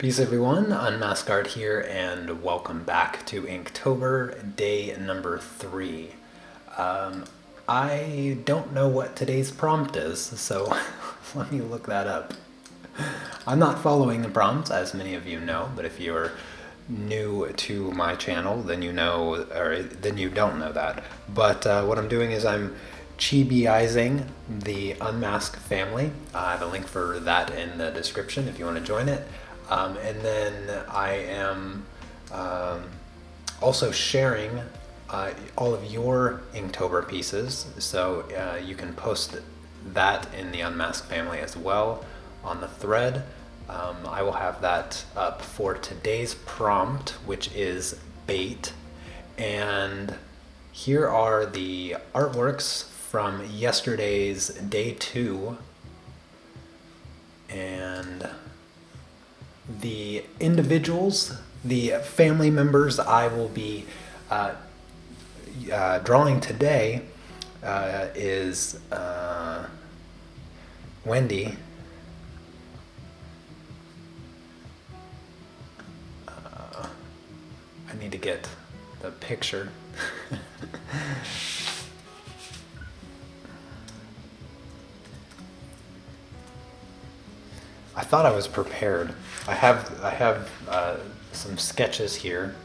Peace everyone, Unmask Art here, and welcome back to Inktober, day number 3. I don't know what today's prompt is, so let me look that up. I'm not following the prompts, as many of you know, but if you're new to my channel, then you know, or then you don't know that. But what I'm doing is I'm Chibiizing the Unmask family. I have a link for that in the description if you want to join it. And then I am also sharing all of your Inktober pieces, so you can post that in the Unmask family as well on the thread. I will have that up for today's prompt, which is bait. And here are the artworks from yesterday's day 2. And the individuals, the family members I will be drawing today is Wendy, I need to get the picture. I thought I was prepared. I have some sketches here.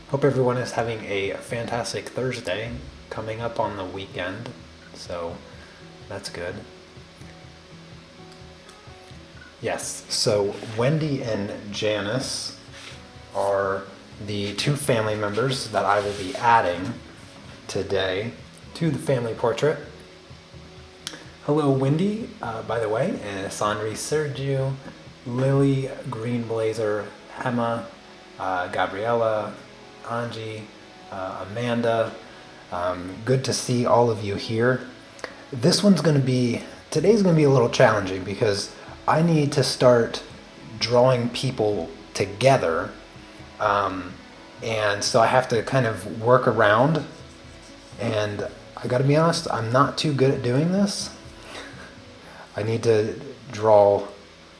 Hope everyone is having a fantastic Thursday coming up on the weekend, so that's good. Yes, so Wendy and Janice are the 2 family members that I will be adding today to the family portrait. Hello Wendy, by the way, and Sandri Sergio, Lily, Green Blazer, Hema, Gabriella, Angie, Amanda. Good to see all of you here. Today's going to be a little challenging because I need to start drawing people together. And so I have to kind of work around, and I gotta be honest, I'm not too good at doing this. I need to draw,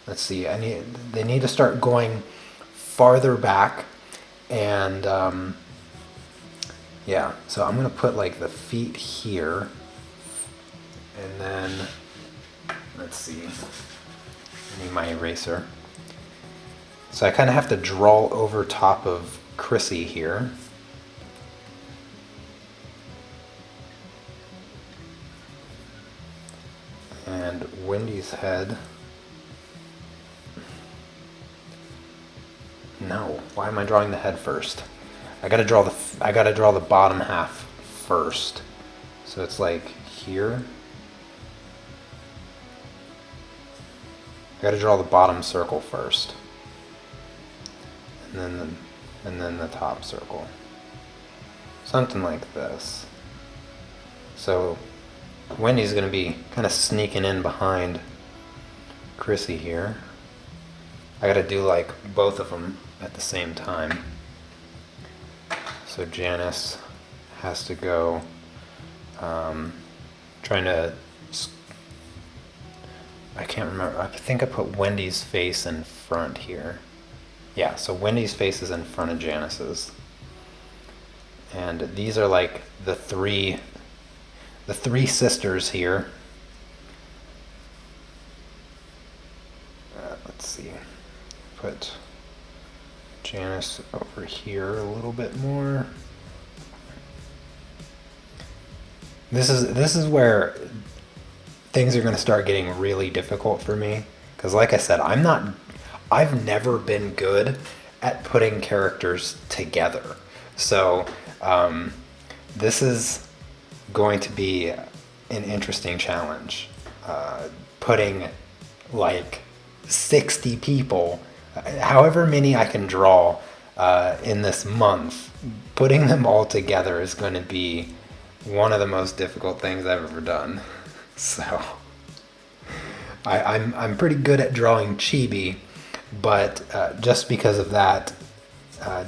let's see, they need to start going farther back, and yeah, so I'm gonna put like the feet here, and then, let's see, I need my eraser. So I kind of have to draw over top of Chrissy here. And Wendy's head. No, why am I drawing the head first? I gotta draw the bottom half first. So it's like here. I gotta draw the bottom circle first. And then the top circle. Something like this. So Wendy's going to be kind of sneaking in behind Chrissy here. I got to do like both of them at the same time. So Janice has to go trying to, I can't remember, I think I put Wendy's face in front here. Yeah, so Wendy's face is in front of Janice's. And these are like the three sisters here. Let's see. Put Janice over here a little bit more. This is where things are going to start getting really difficult for me, because like I said, I've never been good at putting characters together. So this is going to be an interesting challenge. Putting like 60 people, however many I can draw in this month, putting them all together is going to be one of the most difficult things I've ever done. So I'm pretty good at drawing Chibi, but just because of that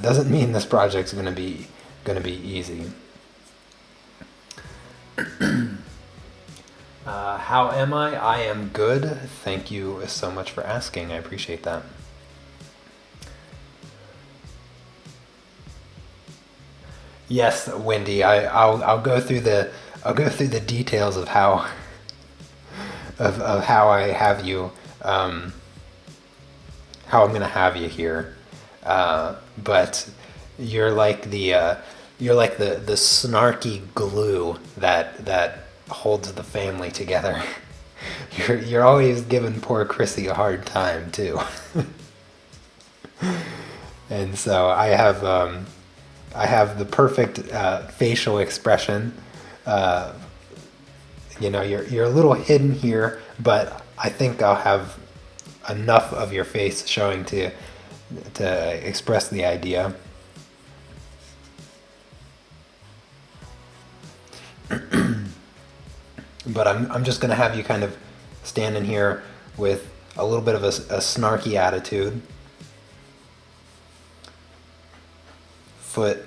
doesn't mean this project's gonna be easy. How am I? I am good. Thank you so much for asking. I appreciate that. Yes, Wendy. I'll go through the details of how of how I have you, how I'm gonna have you here. But you're like the snarky glue that holds the family together. You're always giving poor Chrissy a hard time too. And so I have the perfect facial expression. You're a little hidden here, but I think I'll have enough of your face showing to express the idea. But I'm just gonna have you kind of standing here with a little bit of a snarky attitude. Foot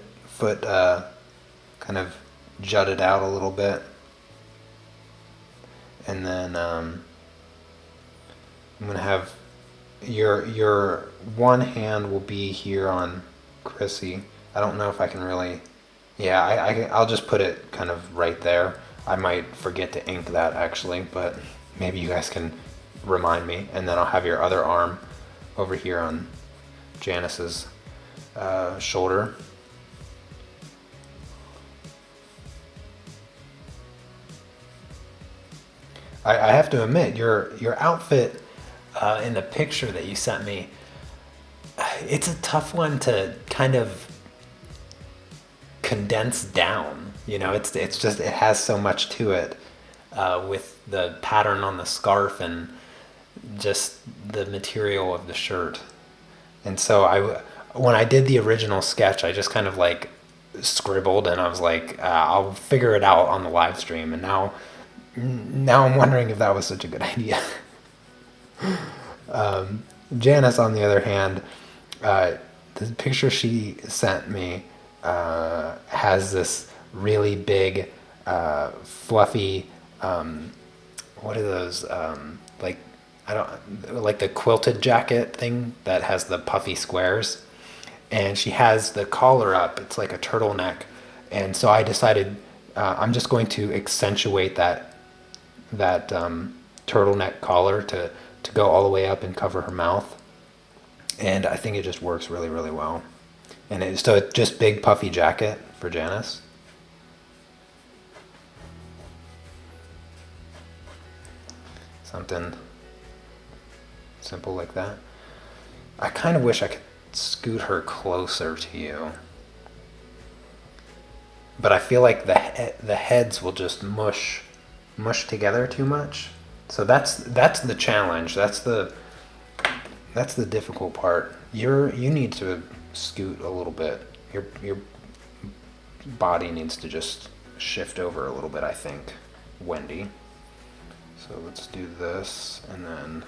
kind of jutted out a little bit. And then I'm gonna have your one hand will be here on Chrissy. I don't know if I can really, yeah, I'll just put it kind of right there. I might forget to ink that actually, but maybe you guys can remind me. And then I'll have your other arm over here on Janice's shoulder. I have to admit, your outfit in the picture that you sent me, it's a tough one to kind of condense down. It's just, it has so much to it with the pattern on the scarf and just the material of the shirt. And so when I did the original sketch, I just kind of like scribbled and I was like, I'll figure it out on the live stream. And now I'm wondering if that was such a good idea. Janice, on the other hand, the picture she sent me has this really big, fluffy, what are those, like the quilted jacket thing that has the puffy squares. And she has the collar up. It's like a turtleneck. And so I decided I'm just going to accentuate that turtleneck collar to go all the way up and cover her mouth. And I think it just works really, really well. And it's just big puffy jacket for Janice. Something simple like that. I kind of wish I could scoot her closer to you. But I feel like the heads will just mush together too much. So that's the challenge. That's the difficult part. You need to scoot a little bit. Your body needs to just shift over a little bit, I think, Wendy. So let's do this and then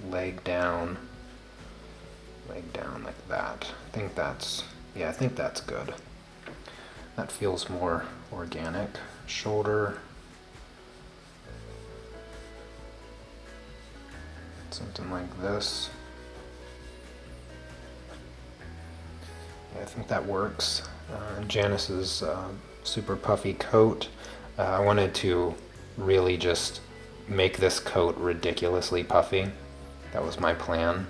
leg down like that. I think that's good. That feels more organic. Shoulder. Something like this. Yeah, I think that works. Janice's super puffy coat. I wanted to really just make this coat ridiculously puffy. That was my plan.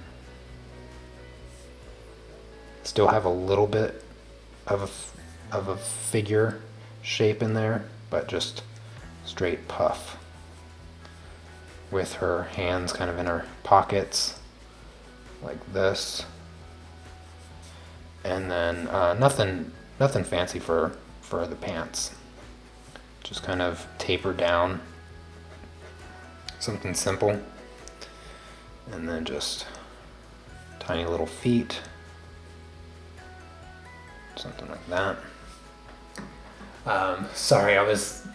Still have a little bit of a figure shape in there, but just straight puff. With her hands kind of in her pockets, like this. And then nothing fancy for the pants. Just kind of taper down. Something simple. And then just tiny little feet. Something like that. Sorry, I was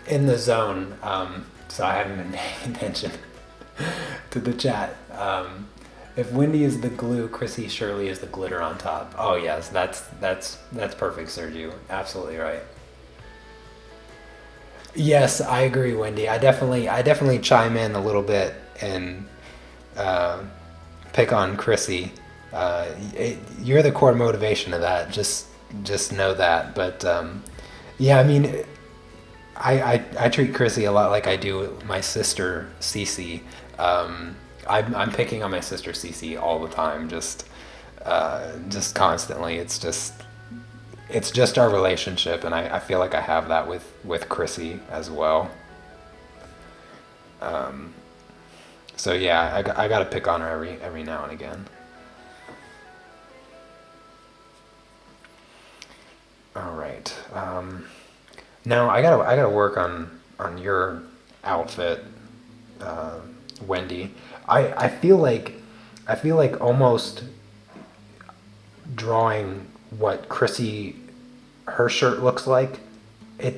in the zone, so I haven't been paying attention to the chat. If Wendy is the glue, Chrissy Shirley is the glitter on top. Oh yes, that's perfect, Sergio. Absolutely right. Yes, I agree, Wendy. I definitely chime in a little bit and uh, pick on Chrissy. You're the core motivation of that. Just know that. But yeah, I mean, I treat Chrissy a lot like I do my sister Cece. I'm picking on my sister Cece all the time, just constantly. It's just our relationship, and I feel like I have that with Chrissy as well. So yeah, I got to pick on her every now and again. All right. Now I gotta work on your outfit, uh, Wendy. I feel like almost drawing what Chrissy her shirt looks like.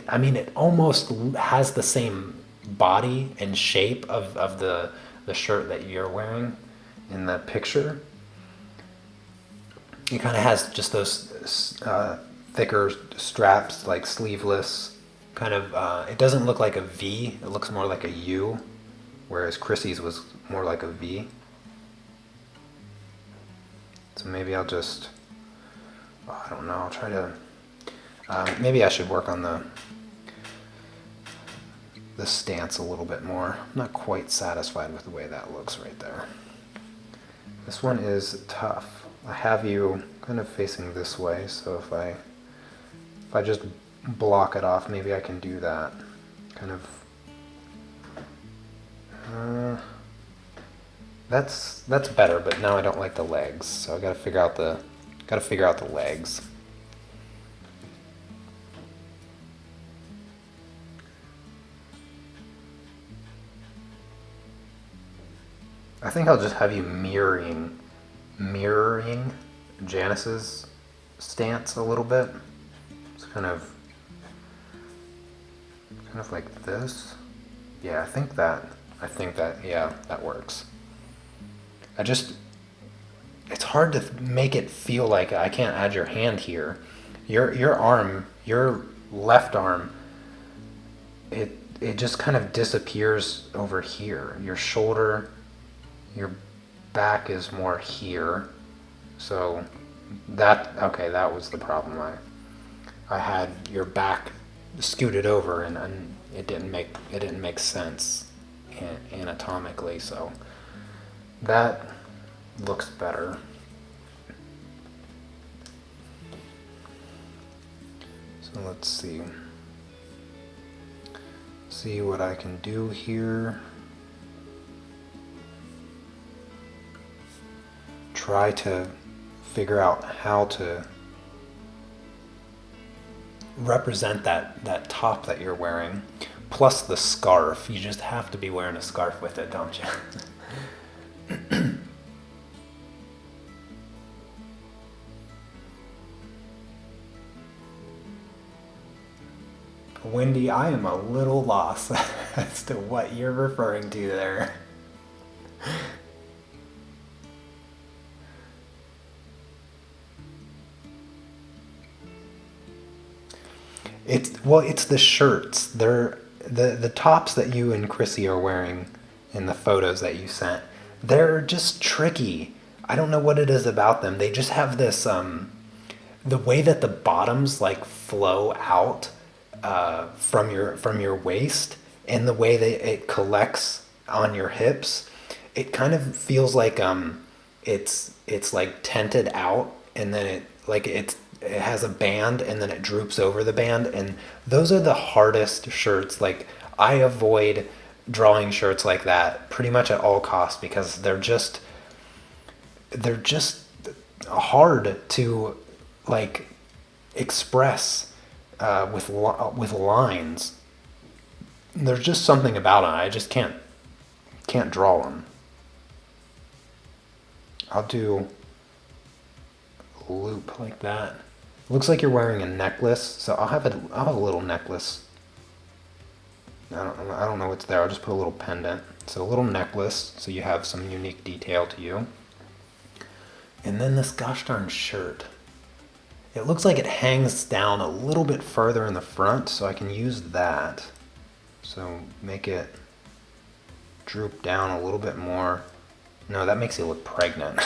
I mean, it almost has the same body and shape of the shirt that you're wearing in the picture. It kind of has just those thicker straps, like sleeveless. Kind of. It doesn't look like a V. It looks more like a U, whereas Chrissy's was more like a V. So maybe I'll just. Oh, I don't know. I'll try to. Maybe I should work on the stance a little bit more. I'm not quite satisfied with the way that looks right there. This one is tough. I have you kind of facing this way, so if I just block it off, maybe I can do that. Kind of. That's better, but now I don't like the legs, so I gotta figure out the legs. I think I'll just have you mirroring Janice's stance a little bit. It's kind of like this. Yeah, I think that yeah, that works. I just it's hard to make it feel like I can't add your hand here. Your arm, your left arm, it just kind of disappears over here. Your shoulder, your back is more here. So that was the problem. I had your back scooted over and it didn't make sense anatomically, so that looks better. So let's see what I can do here. Try to figure out how to represent that top that you're wearing, plus the scarf. You just have to be wearing a scarf with it, don't you? Wendy, I am a little lost as to what you're referring to there. It's the shirts. They're the tops that you and Chrissy are wearing in the photos that you sent. They're just tricky. I don't know what it is about them. They just have this the way that the bottoms like flow out from your waist, and the way that it collects on your hips. It kind of feels like it's like tented out, and then it has a band, and then it droops over the band, and those are the hardest shirts. Like, I avoid drawing shirts like that pretty much at all costs, because they're just hard to like express with lines. There's just something about it. I just can't draw them. I'll do a loop like that. Looks like you're wearing a necklace, so I'll have a little necklace. I don't know what's there. I'll just put a little pendant. So a little necklace, so you have some unique detail to you. And then this gosh darn shirt. It looks like it hangs down a little bit further in the front, so I can use that. So make it droop down a little bit more. No, that makes you look pregnant.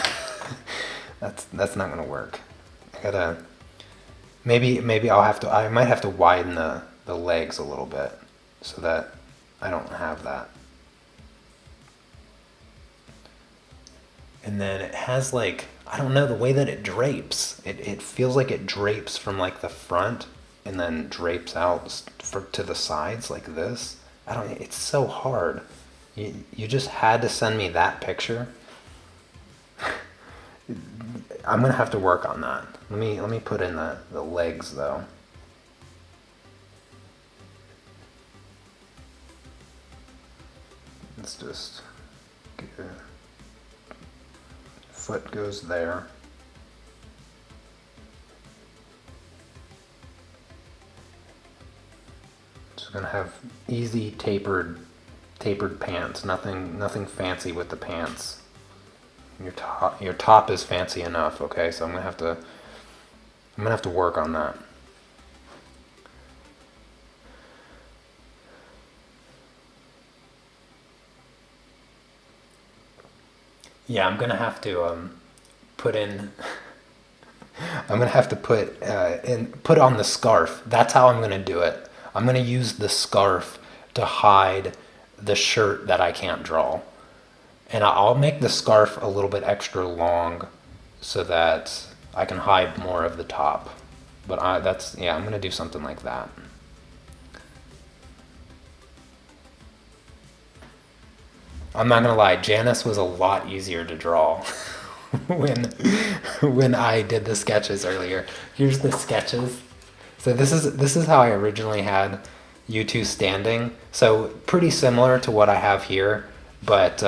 That's not gonna work. I gotta, maybe I might have to widen the legs a little bit so that I don't have that. And then it has like, I don't know, the way that it drapes. It feels like it drapes from like the front and then drapes out to the sides like this. It's so hard. You just had to send me that picture. I'm gonna have to work on that. Let me put in the legs though. Let's just get foot goes there. Just gonna have easy tapered pants. Nothing fancy with the pants. Your top is fancy enough, okay? So I'm gonna have to work on that. Yeah, I'm gonna have to put in. I'm gonna have to put on the scarf. That's how I'm gonna do it. I'm gonna use the scarf to hide the shirt that I can't draw. And I'll make the scarf a little bit extra long so that I can hide more of the top. But I'm gonna do something like that. I'm not gonna lie, Janice was a lot easier to draw when I did the sketches earlier. Here's the sketches. So this is how I originally had you two standing. So pretty similar to what I have here, but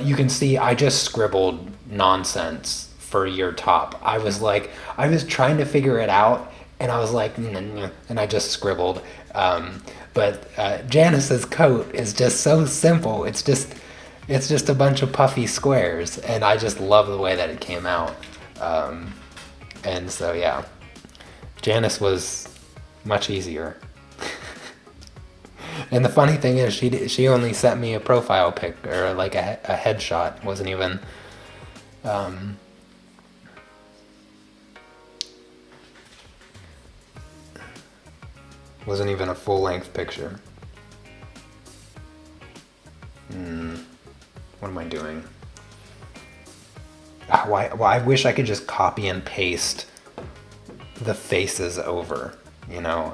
you can see I just scribbled nonsense for your top. I was trying to figure it out, and I was like, and I just scribbled. But Janice's coat is just so simple. It's just a bunch of puffy squares, and I just love the way that it came out. And so yeah, Janice was much easier. And the funny thing is, she only sent me a profile pic or like a headshot. Wasn't even a full-length picture. What am I doing? I wish I could just copy and paste the faces over, you know.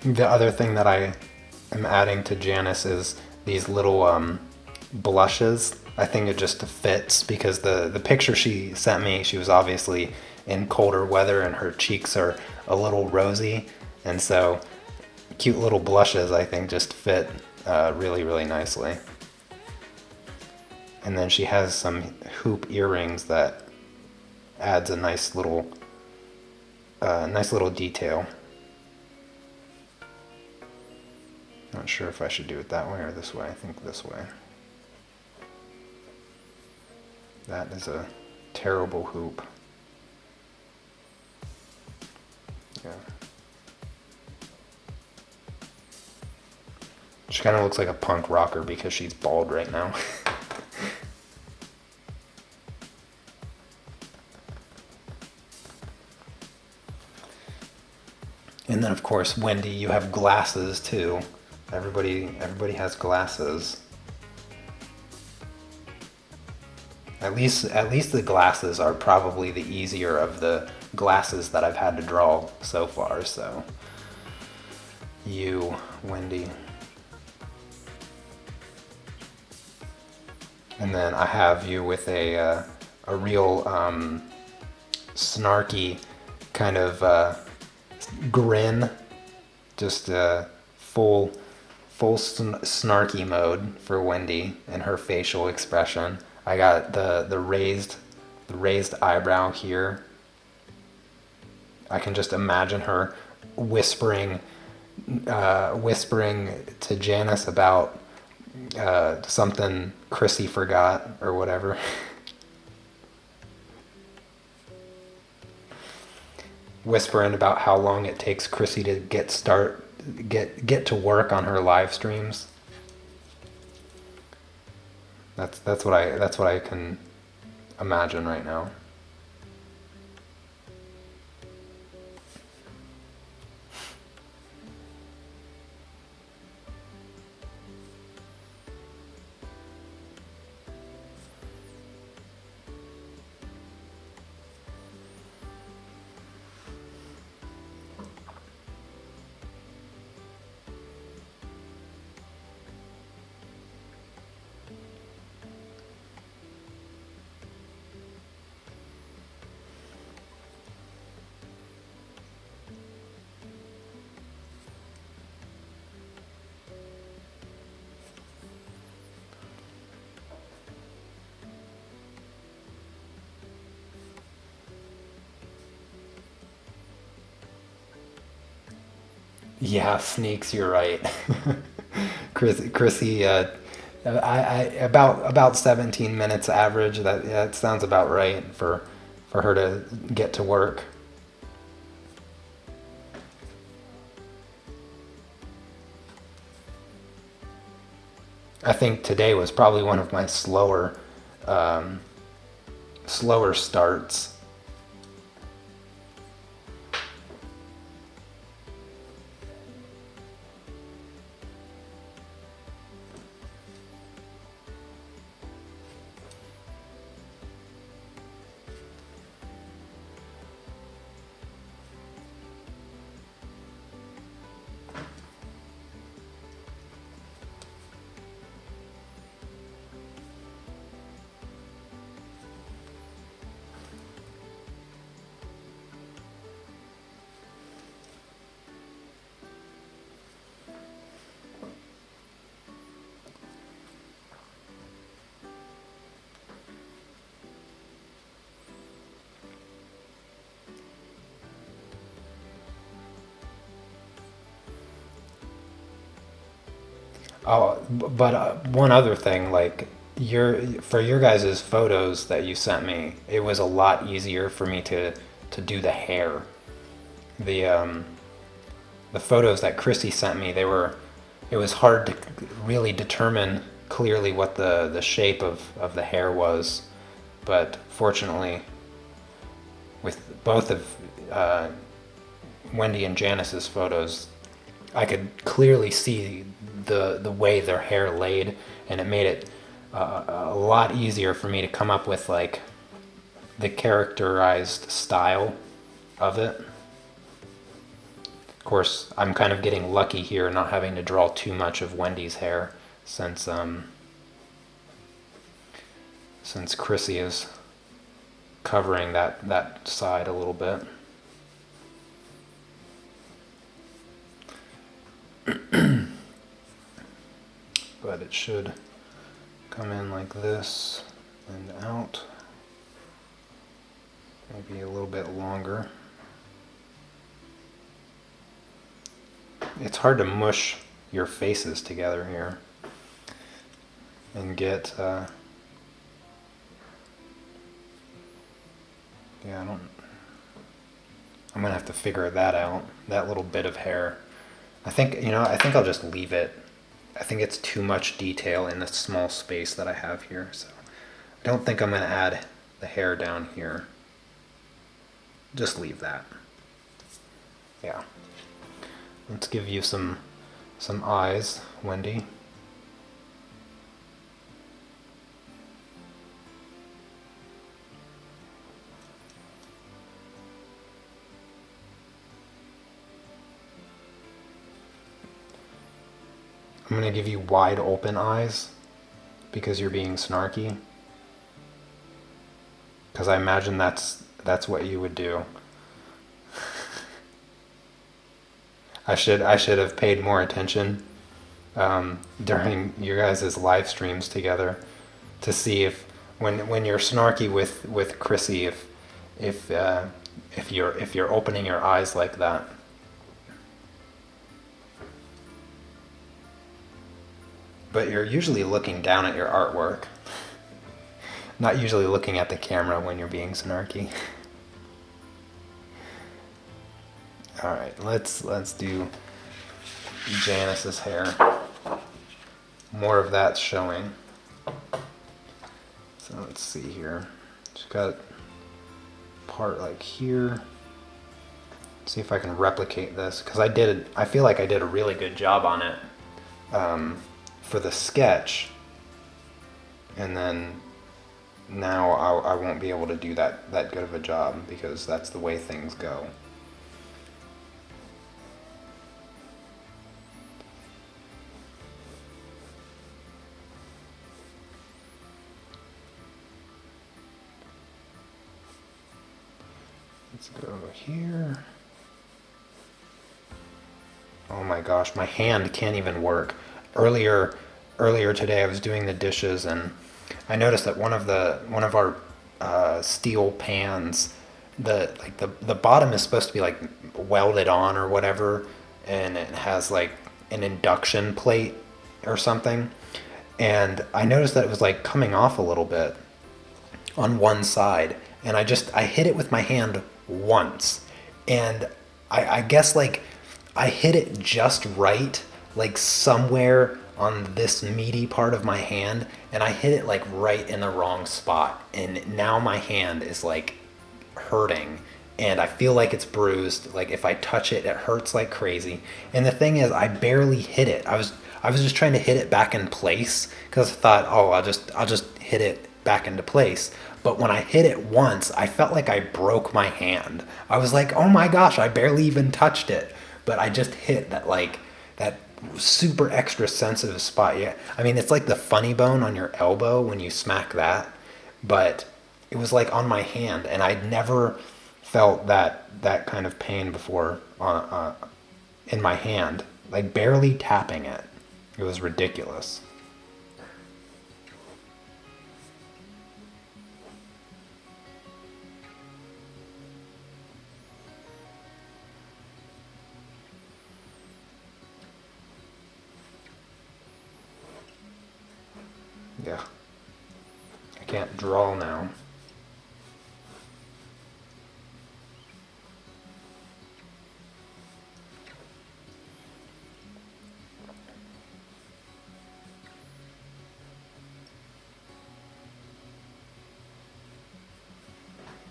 The other thing that I am adding to Janice is these little blushes. I think it just fits because the picture she sent me, she was obviously in colder weather and her cheeks are a little rosy. And so cute little blushes, I think, just fit really, really nicely. And then she has some hoop earrings that adds a nice little detail. Not sure if I should do it that way or this way. I think this way. That is a terrible hoop. Yeah. She kind of looks like a punk rocker because she's bald right now. And then of course, Wendy, you have glasses too. Everybody has glasses. At least the glasses are probably the easier of the glasses that I've had to draw so far. So you, Wendy, And then I have you with a real snarky kind of grin, just full snarky mode for Wendy and her facial expression. I got the raised eyebrow here. I can just imagine her whispering to Janice about something Chrissy forgot or whatever. Whispering about how long it takes Chrissy to get to work on her live streams. That's what I can imagine right now. Yeah, Sneaks, you're right. Chrissy, about 17 minutes average. That sounds about right for her to get to work. I think today was probably one of my slower starts. Oh, but one other thing, like for your guys' photos that you sent me, it was a lot easier for me to do the hair. The the photos that Chrissy sent me, it was hard to really determine clearly what the shape of the hair was. But fortunately, with both of uh, Wendy and Janice's photos, I could clearly see the way their hair laid, and it made it a lot easier for me to come up with like the characterized style of it. Of course, I'm kind of getting lucky here, not having to draw too much of Wendy's hair, since Chrissy is covering that side a little bit. But it should come in like this and out. Maybe a little bit longer. It's hard to mush your faces together here and get yeah, I'm gonna have to figure that out, that little bit of hair. I think I'll just leave it. I think it's too much detail in the small space that I have here, so I don't think I'm gonna add the hair down here. Just leave that. Yeah. Let's give you some eyes, Wendy. I'm gonna give you wide open eyes. because you're being snarky? Because I imagine that's what you would do. I should have paid more attention during your guys' live streams together to see if when you're snarky with Chrissy, if you're opening your eyes like that. But you're usually looking down at your artwork, not usually looking at the camera when you're being snarky. All right, let's do Janice's hair. More of that's showing. So let's see here. She's got part like here. See if I can replicate this, because I feel like I did a really good job on it for the sketch, and then now I won't be able to do that good of a job because that's the way things go. Let's go here. Oh my gosh, my hand can't even work. Earlier today I was doing the dishes and I noticed that one of our steel pans, the bottom is supposed to be like welded on or whatever, and it has like an induction plate or something. And I noticed that it was like coming off a little bit on one side, and I hit it with my hand once, and I guess like I hit it just right, like somewhere on this meaty part of my hand, and I hit it like right in the wrong spot, and now my hand is like hurting and I feel like it's bruised. Like if I touch it, it hurts like crazy. And the thing is, I barely hit it. I was just trying to hit it back in place because I thought, oh, I'll just hit it back into place. But when I hit it once, I felt like I broke my hand. I was like, oh my gosh, I barely even touched it. But I just hit that super extra sensitive spot. Yeah, I mean, it's like the funny bone on your elbow when you smack that. But it was like on my hand, and I'd never felt that kind of pain before in my hand. Like barely tapping it. It was ridiculous. Yeah. I can't draw now.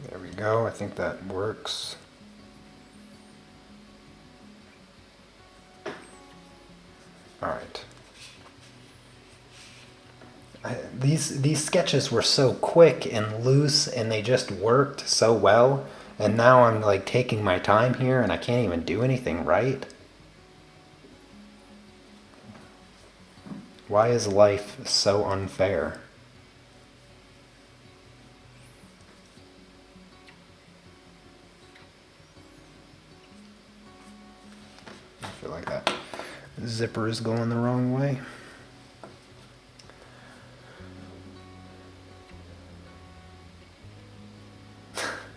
There we go. I think that works. All right. These sketches were so quick and loose, and they just worked so well. And now I'm like taking my time here, and I can't even do anything right. Why is life so unfair? I feel like that zipper is going the wrong way.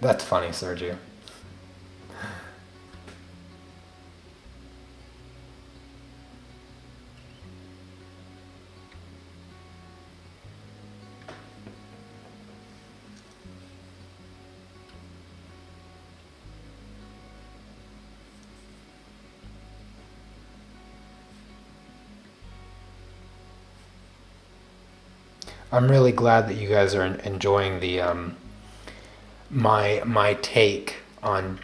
That's funny, Sergio. I'm really glad that you guys are enjoying the my take on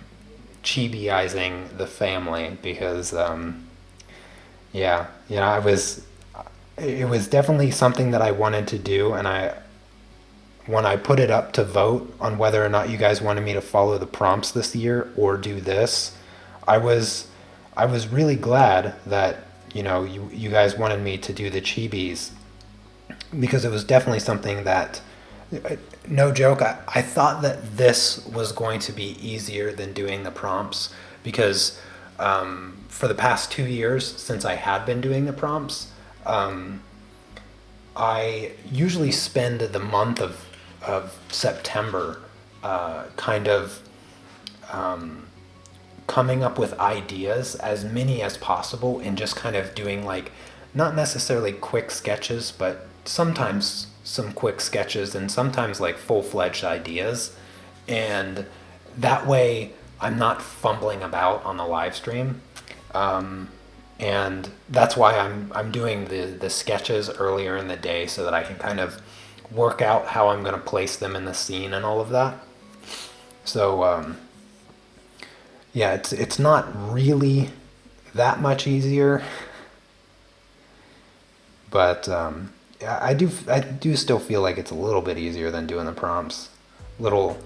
chibiizing the family, because yeah, it was definitely something that I wanted to do, and when I put it up to vote on whether or not you guys wanted me to follow the prompts this year or do this, I was really glad that you guys wanted me to do the chibis, because it was definitely something that, no joke, I thought that this was going to be easier than doing the prompts because for the past 2 years since I had been doing the prompts, I usually spend the month of September kind of coming up with ideas, as many as possible, and just kind of doing like, not necessarily quick sketches, but sometimes some quick sketches and sometimes like full-fledged ideas. And that way I'm not fumbling about on the live stream. And that's why I'm doing the sketches earlier in the day so that I can kind of work out how I'm going to place them in the scene and all of that. So yeah, it's not really that much easier, but I do still feel like it's a little bit easier than doing the prompts. A little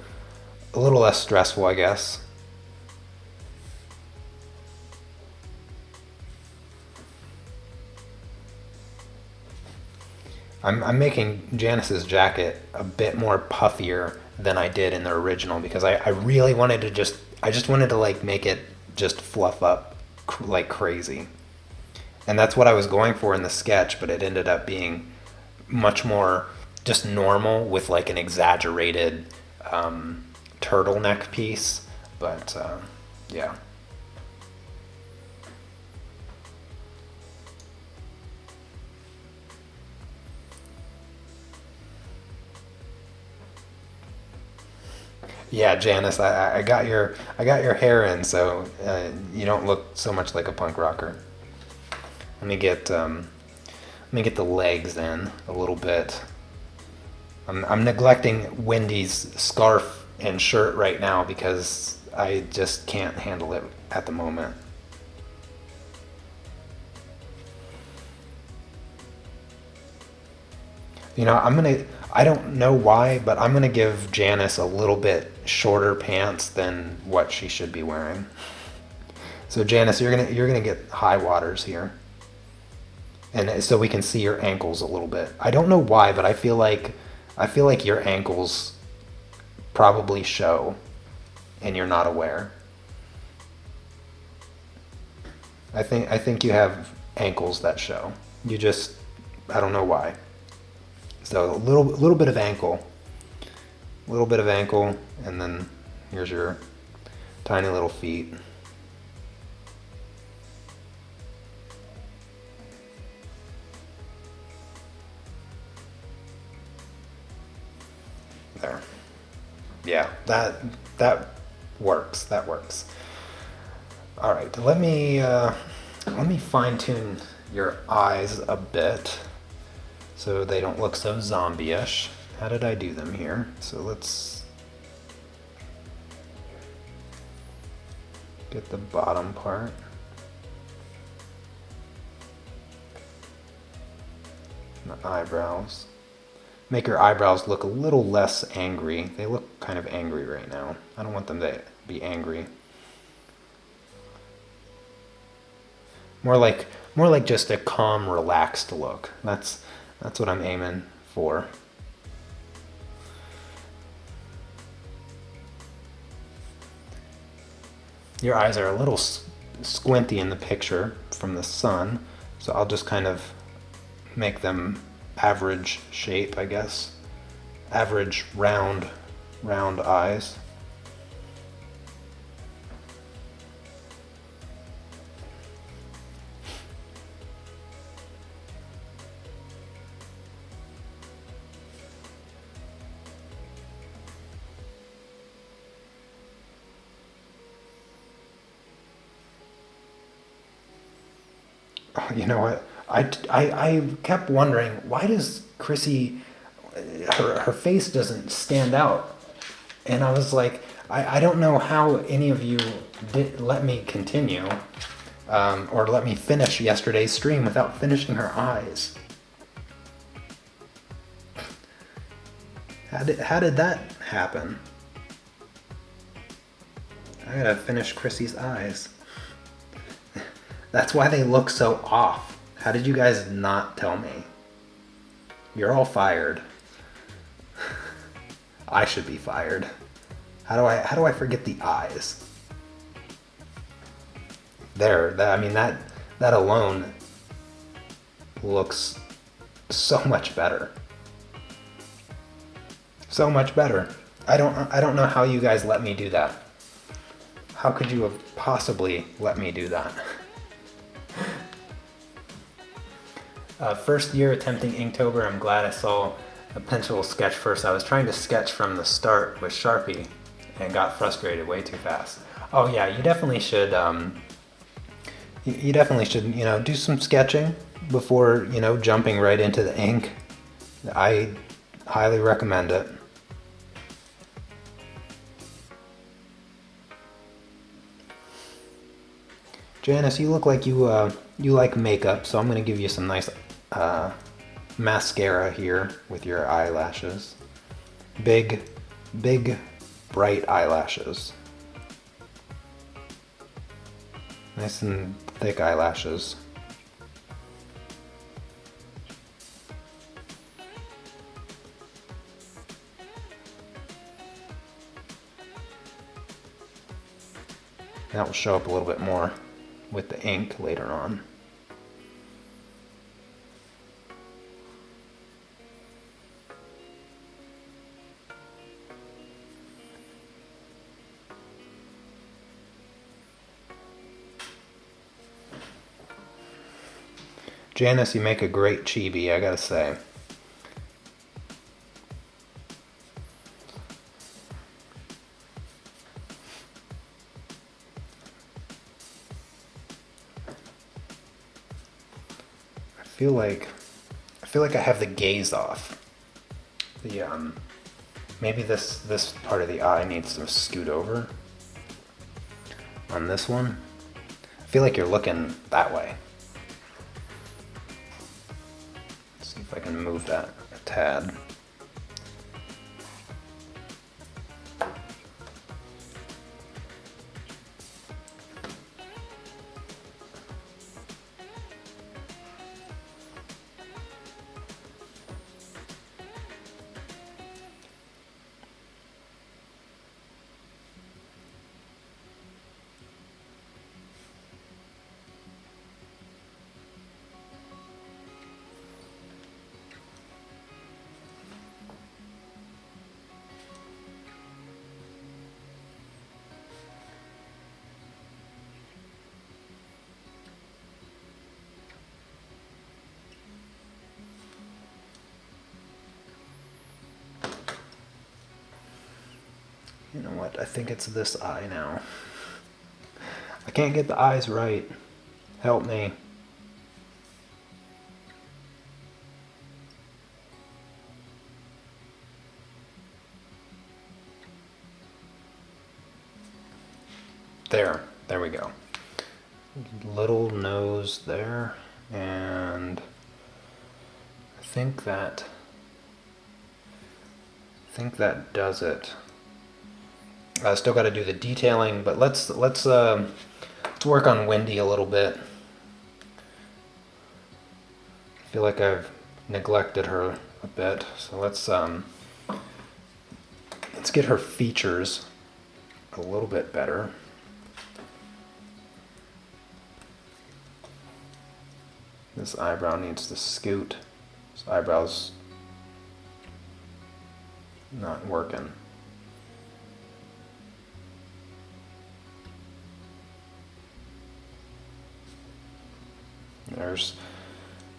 less stressful, I guess. I'm making Janice's jacket a bit more puffier than I did in the original because I really wanted to I just wanted to like make it just fluff up like crazy. And that's what I was going for in the sketch, but it ended up being much more just normal with like an exaggerated turtleneck piece. But yeah. Yeah, Janice, I got your hair in, so you don't look so much like a punk rocker. Let me get the legs in a little bit. I'm neglecting Wendy's scarf and shirt right now because I just can't handle it at the moment. You know, I don't know why, but I'm gonna give Janice a little bit shorter pants than what she should be wearing. So Janice, you're gonna get high waters here. And so we can see your ankles a little bit. I don't know why, but I feel like your ankles probably show and you're not aware. I think you have ankles that show. You just, I don't know why. So a little bit of ankle, and then here's your tiny little feet. There. Yeah, that works. That works. All right, let me fine tune your eyes a bit so they don't look so zombie-ish. How did I do them here? So let's get the bottom part. And the eyebrows. Make your eyebrows look a little less angry. They look kind of angry right now. I don't want them to be angry. More like just a calm, relaxed look. That's what I'm aiming for. Your eyes are a little squinty in the picture from the sun, so I'll just kind of make them average shape, I guess. Average round eyes. You know what? I kept wondering, why does Chrissy, her face doesn't stand out? And I was like, I don't know how any of you did let me continue or let me finish yesterday's stream without finishing her eyes. How did that happen? I gotta finish Chrissy's eyes. That's why they look so off. How did you guys not tell me? You're all fired. I should be fired. How do I forget the eyes? There, I mean that alone looks so much better. So much better. I don't know how you guys let me do that. How could you have possibly let me do that? First year attempting Inktober, I'm glad I saw a pencil sketch first. I was trying to sketch from the start with Sharpie and got frustrated way too fast. Oh yeah, you definitely should, you definitely should, you know, do some sketching before, you know, jumping right into the ink. I highly recommend it. Janice, you look like you like makeup, so I'm gonna give you some nice mascara here with your eyelashes. Big, bright eyelashes. Nice and thick eyelashes. That will show up a little bit more with the ink later on. Janice, you make a great chibi, I gotta say. I feel like I have the gaze off. The maybe this part of the eye needs to scoot over. On this one, I feel like you're looking that way. Let's see if I can move that a tad. You know what? I think it's this eye now. I can't get the eyes right. Help me. There we go. Little nose there, and I think that does it. I still got to do the detailing, but let's work on Wendy a little bit. I feel like I've neglected her a bit, so let's get her features a little bit better. This eyebrow needs to scoot. This eyebrow's not working.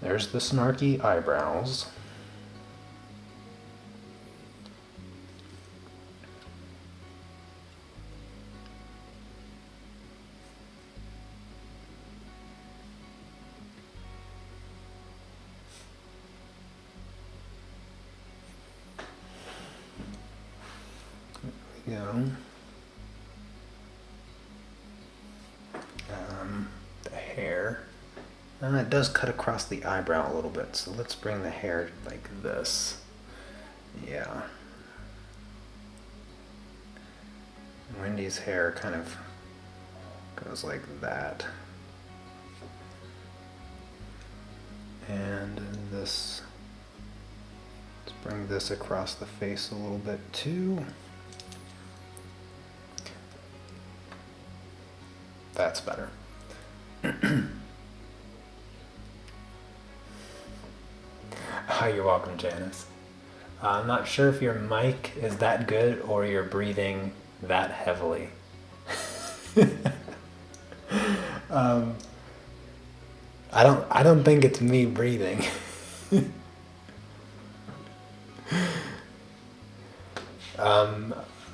There's the snarky eyebrows. There we go. The hair. It does cut across the eyebrow a little bit, so let's bring the hair like this. Yeah. Wendy's hair kind of goes like that. And this Bring this across the face a little bit too. That's better. Oh, you're welcome, Janice. I'm not sure if your mic is that good or you're breathing that heavily. I don't think it's me breathing.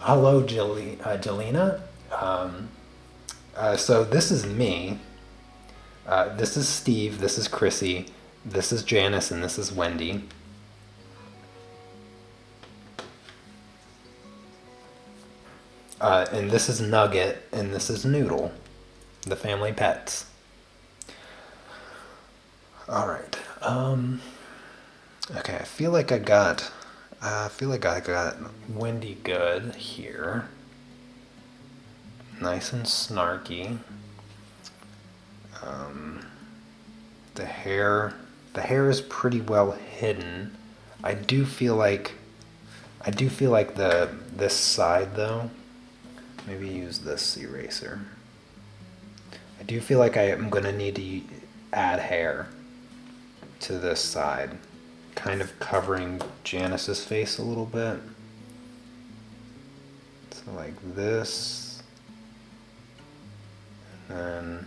Hello, Jelena. So this is me. This is Steve. This is Chrissy. This is Janice, and this is Wendy. And this is Nugget, and this is Noodle, the family pets. All right. Okay, I feel like I got Wendy good here. Nice and snarky. The hair is pretty well hidden. I do feel like this side though. Maybe use this eraser. I do feel like I am gonna need to add hair to this side, kind of covering Janice's face a little bit. So like this, and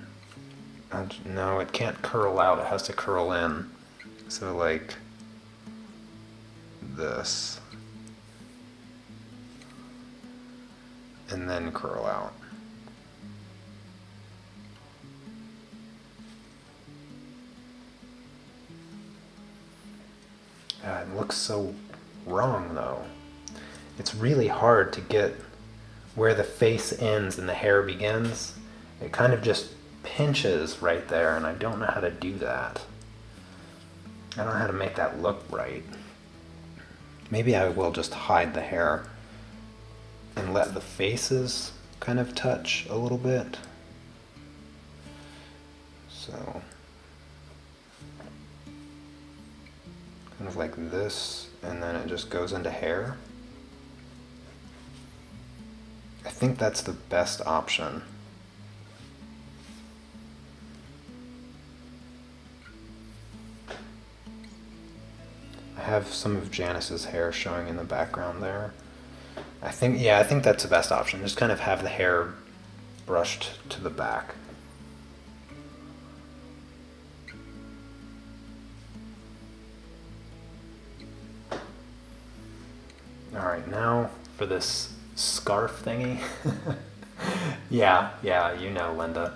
then no, it can't curl out. It has to curl in. So like this, and then curl out. It looks so wrong though. It's really hard to get where the face ends and the hair begins. It kind of just pinches right there, and I don't know how to do that. I don't know how to make that look right. Maybe I will just hide the hair and let the faces kind of touch a little bit. So kind of like this, and then it just goes into hair. I think that's the best option. I have some of Janice's hair showing in the background there. I think that's the best option. Just kind of have the hair brushed to the back. All right, now for this scarf thingy. yeah, you know, Linda.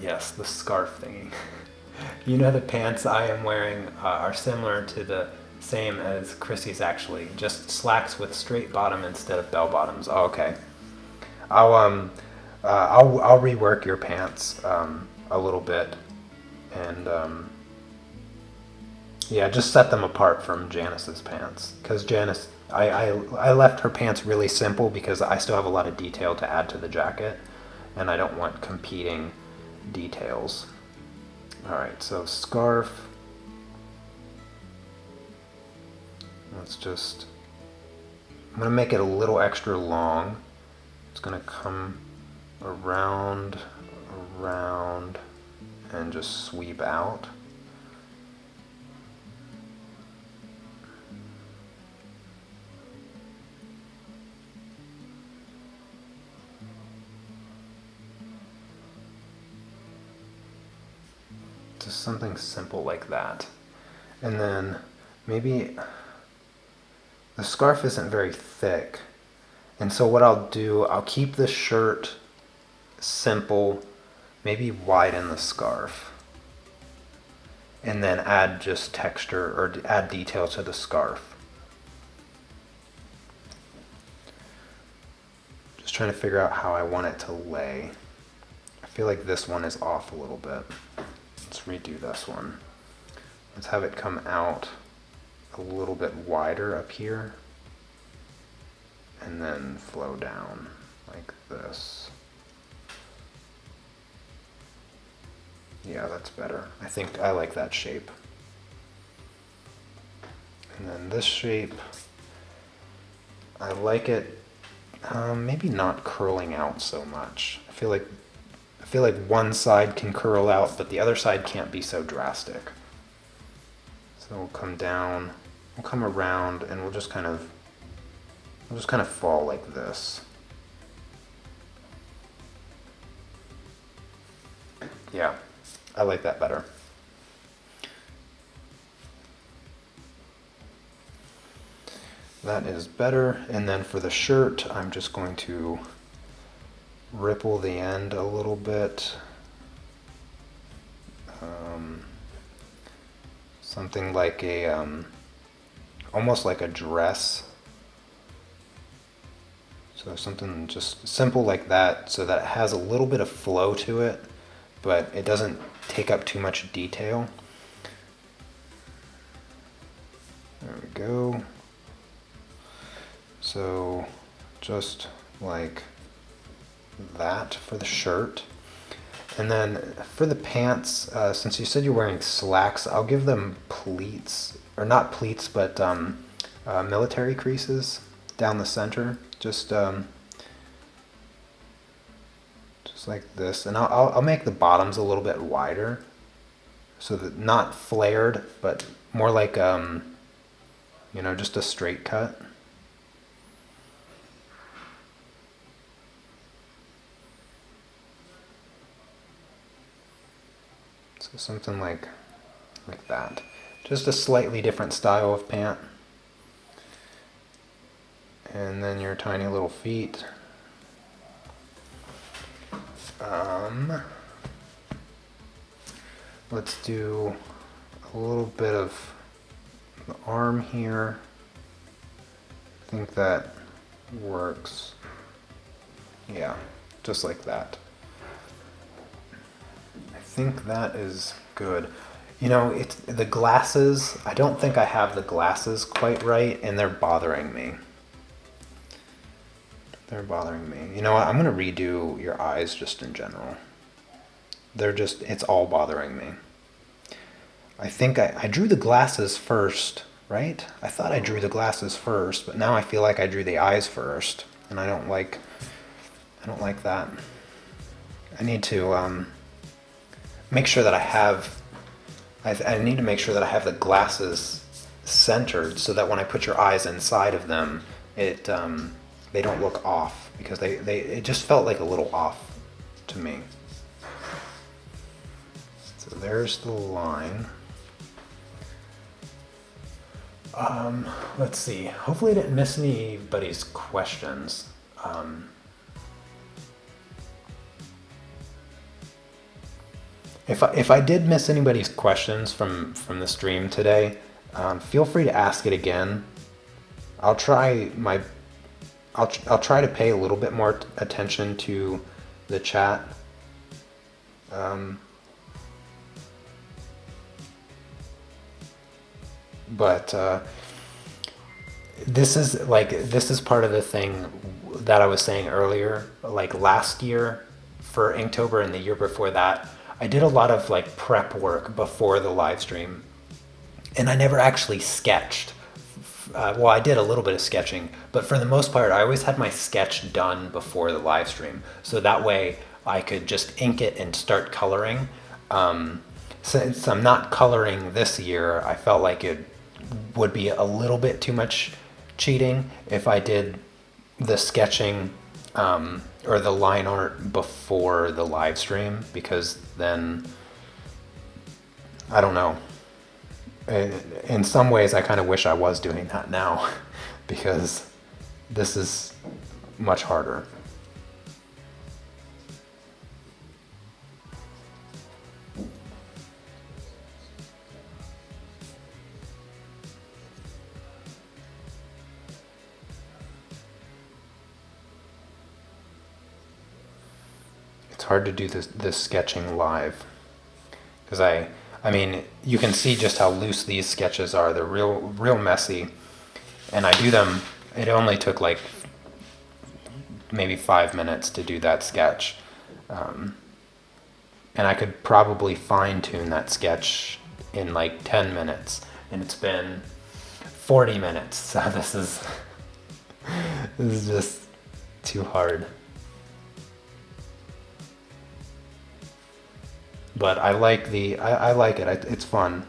Yes, the scarf thingy. You know, the pants I am wearing are similar to the same as Chrissy's, actually, just slacks with straight bottom instead of bell bottoms. Oh, okay. I'll rework your pants a little bit, and yeah, just set them apart from Janice's pants, because Janice, I left her pants really simple because I still have a lot of detail to add to the jacket, and I don't want competing details. All right, so scarf. Let's just, I'm gonna make it a little extra long. It's gonna come around, and just sweep out. Just something simple like that. And then maybe the scarf isn't very thick. And so what I'll do, I'll keep the shirt simple, maybe widen the scarf, and then add just texture or add detail to the scarf. Just trying to figure out how I want it to lay. I feel like this one is off a little bit. Let's redo this one. Let's have it come out a little bit wider up here, and then flow down like this. Yeah, that's better. I think I like that shape. And then this shape, I like it, maybe not curling out so much. I feel like one side can curl out, but the other side can't be so drastic. So we'll come down, we'll come around, and we'll just kind of fall like this. Yeah, I like that better. That is better. And then for the shirt, I'm just going to ripple the end a little bit. Something like a, almost like a dress. So something just simple like that, so that it has a little bit of flow to it, but it doesn't take up too much detail. There we go. So just like that for the shirt. And then for the pants, since you said you're wearing slacks, I'll give them pleats, or not pleats, but military creases down the center, just like this. And I'll make the bottoms a little bit wider, so that not flared, but more like you know, just a straight cut. So something like that. Just a slightly different style of pant. And then your tiny little feet. Let's do a little bit of the arm here. I think that works. Yeah, just like that. I think that is good. You know, it's the glasses. I don't think I have the glasses quite right, and they're bothering me. They're bothering me. You know what? I'm gonna redo your eyes just in general. It's all bothering me. I think I drew the glasses first, right? I thought I drew the glasses first, but now I feel like I drew the eyes first, and I don't like that. I need to make sure that I need to make sure that I have the glasses centered, so that when I put your eyes inside of them, they don't look off, because it just felt like a little off to me. So there's the line. Let's see. Hopefully I didn't miss anybody's questions. If I did miss anybody's questions from the stream today, feel free to ask it again. I'll try to pay a little bit more attention to the chat. But this is part of the thing that I was saying earlier. Like last year for Inktober and the year before that, I did a lot of like prep work before the live stream, and I never actually sketched. Well, I did a little bit of sketching, but for the most part, I always had my sketch done before the live stream, so that way I could just ink it and start coloring. Since I'm not coloring this year, I felt like it would be a little bit too much cheating if I did the sketching or the line art before the live stream, because then, I don't know. In some ways, I kind of wish I was doing that now, because this is much harder. It's hard to do this sketching live, because I mean, you can see just how loose these sketches are. They're real messy, and I do them. It only took like maybe 5 minutes to do that sketch. and I could probably fine tune that sketch in like 10 minutes, and it's been 40 minutes. So this is just too hard. But I like I like it. It's fun.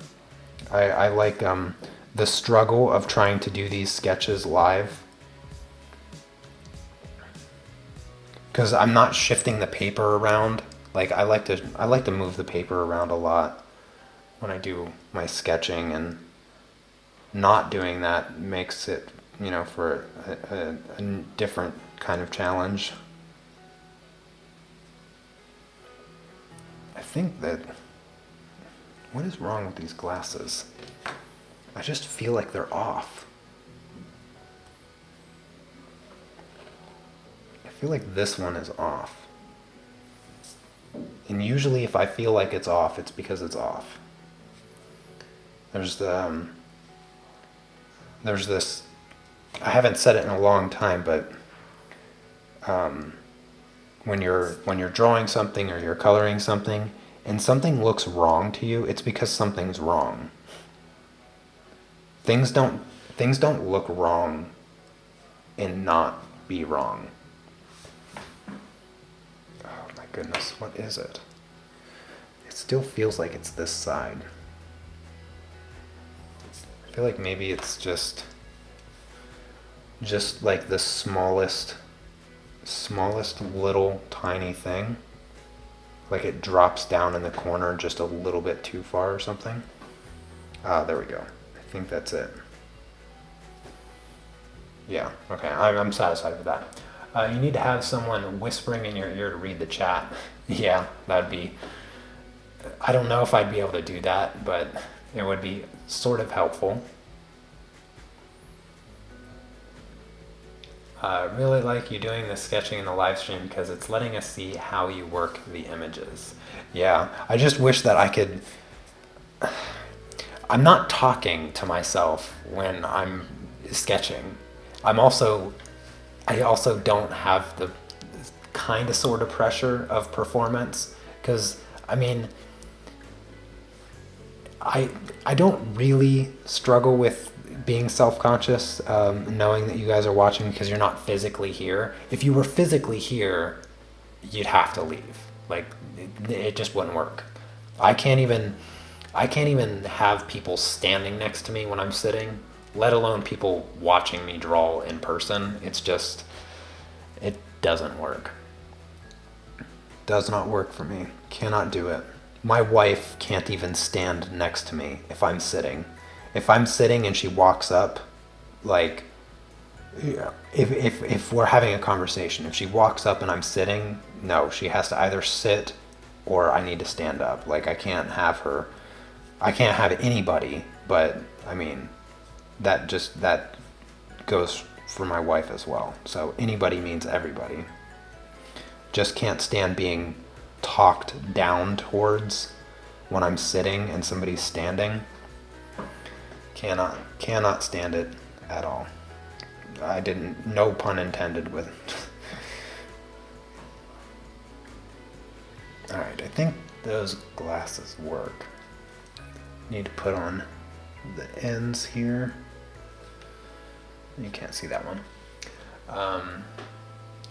I like the struggle of trying to do these sketches live, because I'm not shifting the paper around. Like I like to move the paper around a lot when I do my sketching, and not doing that makes it, you know, for a different kind of challenge. I think that, what is wrong with these glasses? I just feel like they're off. I feel like this one is off. And usually if I feel like it's off, it's because it's off. There's this, I haven't said it in a long time, but when you're drawing something or you're coloring something and something looks wrong to you, it's because something's wrong. Things don't look wrong and not be wrong. Oh my goodness, what is it? It still feels like it's this side. I feel like maybe it's just like the smallest little tiny thing. Like it drops down in the corner just a little bit too far or something. There we go. I think that's it. Yeah, okay, I'm satisfied with that. You need to have someone whispering in your ear to read the chat. Yeah, that'd be, I don't know if I'd be able to do that, but it would be sort of helpful. Really like you doing the sketching in the live stream because it's letting us see how you work the images. Yeah, I just wish that I could, I'm not talking to myself when I'm sketching. I also don't have the kind of sort of pressure of performance, because I mean, I don't really struggle with being self-conscious, knowing that you guys are watching, because you're not physically here. If you were physically here, you'd have to leave. Like it just wouldn't work. I can't even have people standing next to me when I'm sitting, let alone people watching me draw in person. It's just, it doesn't work. Does not work for me. Cannot do it. My wife can't even stand next to me if I'm sitting. If I'm sitting and she walks up, like, if we're having a conversation, if she walks up and I'm sitting, no, she has to either sit or I need to stand up. Like I can't have anybody, but I mean, that goes for my wife as well. So anybody means everybody. Just can't stand being talked down towards when I'm sitting and somebody's standing. Cannot stand it at all. No pun intended with. All right, I think those glasses work. Need to put on the ends here. You can't see that one.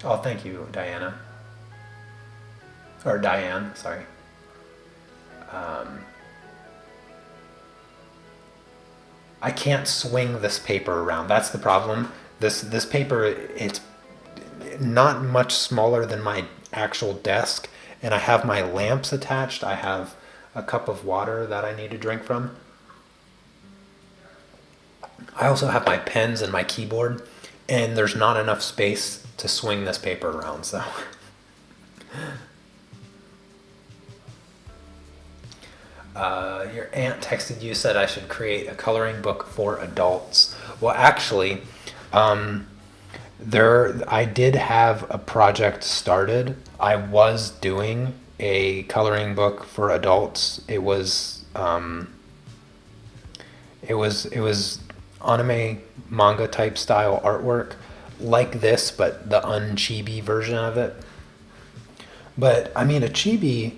Oh, thank you, Diana. Or Diane, sorry. I can't swing this paper around. That's the problem. This paper, it's not much smaller than my actual desk, and I have my lamps attached. I have a cup of water that I need to drink from. I also have my pens and my keyboard, and there's not enough space to swing this paper around, so. Your aunt texted you, said I should create a coloring book for adults. Well, actually, I did have a project started. I was doing a coloring book for adults. It was anime manga type style artwork like this, but the Chibi version of it. But I mean, a Chibi,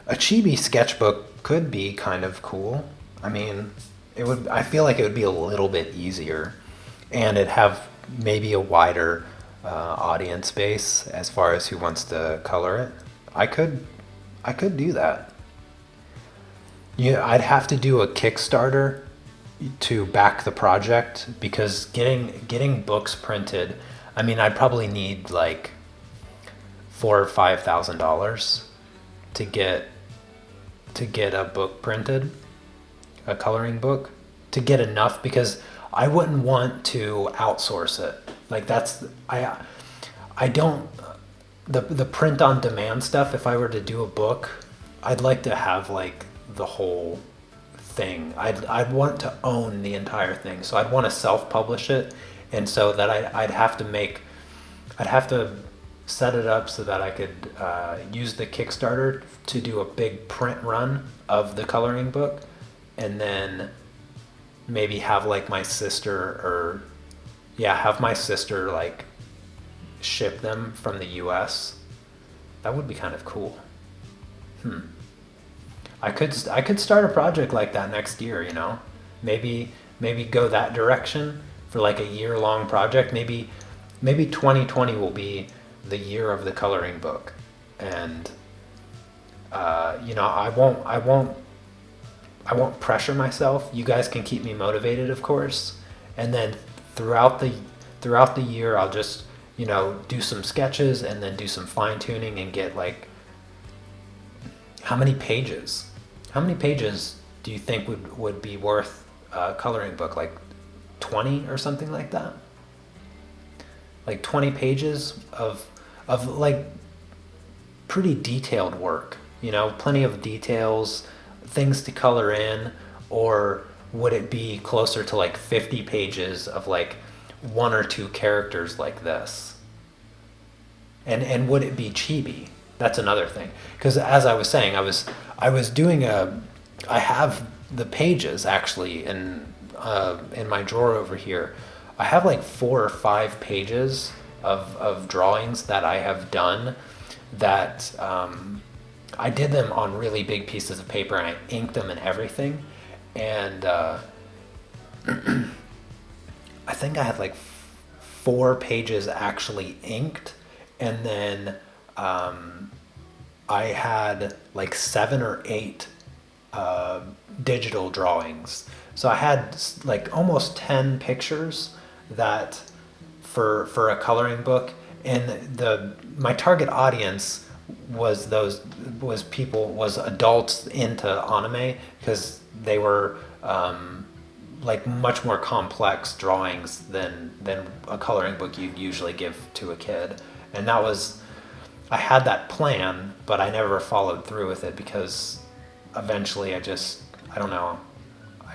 A Chibi sketchbook could be kind of cool. I mean, I feel like it would be a little bit easier, and it'd have maybe a wider audience base as far as who wants to color it. I could do that. Yeah, I'd have to do a Kickstarter to back the project, because getting books printed, I mean, I'd probably need like $4,000 or $5,000 to get a book printed, a coloring book, to get enough, because I wouldn't want to outsource it. Like I don't, the print on demand stuff, if I were to do a book, I'd like to have like the whole thing. I'd want to own the entire thing. So I'd want to self-publish it, and so that I'd have to set it up so that I could use the Kickstarter to do a big print run of the coloring book, and then maybe have like my sister have my sister like ship them from the US. That would be kind of cool. I could start a project like that next year, you know? Maybe go that direction for like a year-long project. Maybe 2020 will be the year of the coloring book, and you know, I won't pressure myself. You guys can keep me motivated, of course, and then throughout the year, I'll just, you know, do some sketches and then do some fine tuning and get like, how many pages do you think would be worth a coloring book? Like 20 or something like that? Like 20 pages of like pretty detailed work, you know, plenty of details, things to color in? Or would it be closer to like 50 pages of like 1 or 2 characters like this? And would it be chibi? That's another thing. Because as I was saying, I was doing I have the pages actually in my drawer over here. I have like 4 or 5 pages of drawings that I have done that I did them on really big pieces of paper, and I inked them and everything. And I think I had like 4 pages actually inked, and then I had like 7 or 8 digital drawings. So I had like almost 10 pictures that for a coloring book, and my target audience was adults into anime, because they were like much more complex drawings than a coloring book you'd usually give to a kid. And I had that plan, but I never followed through with it, because eventually I don't know,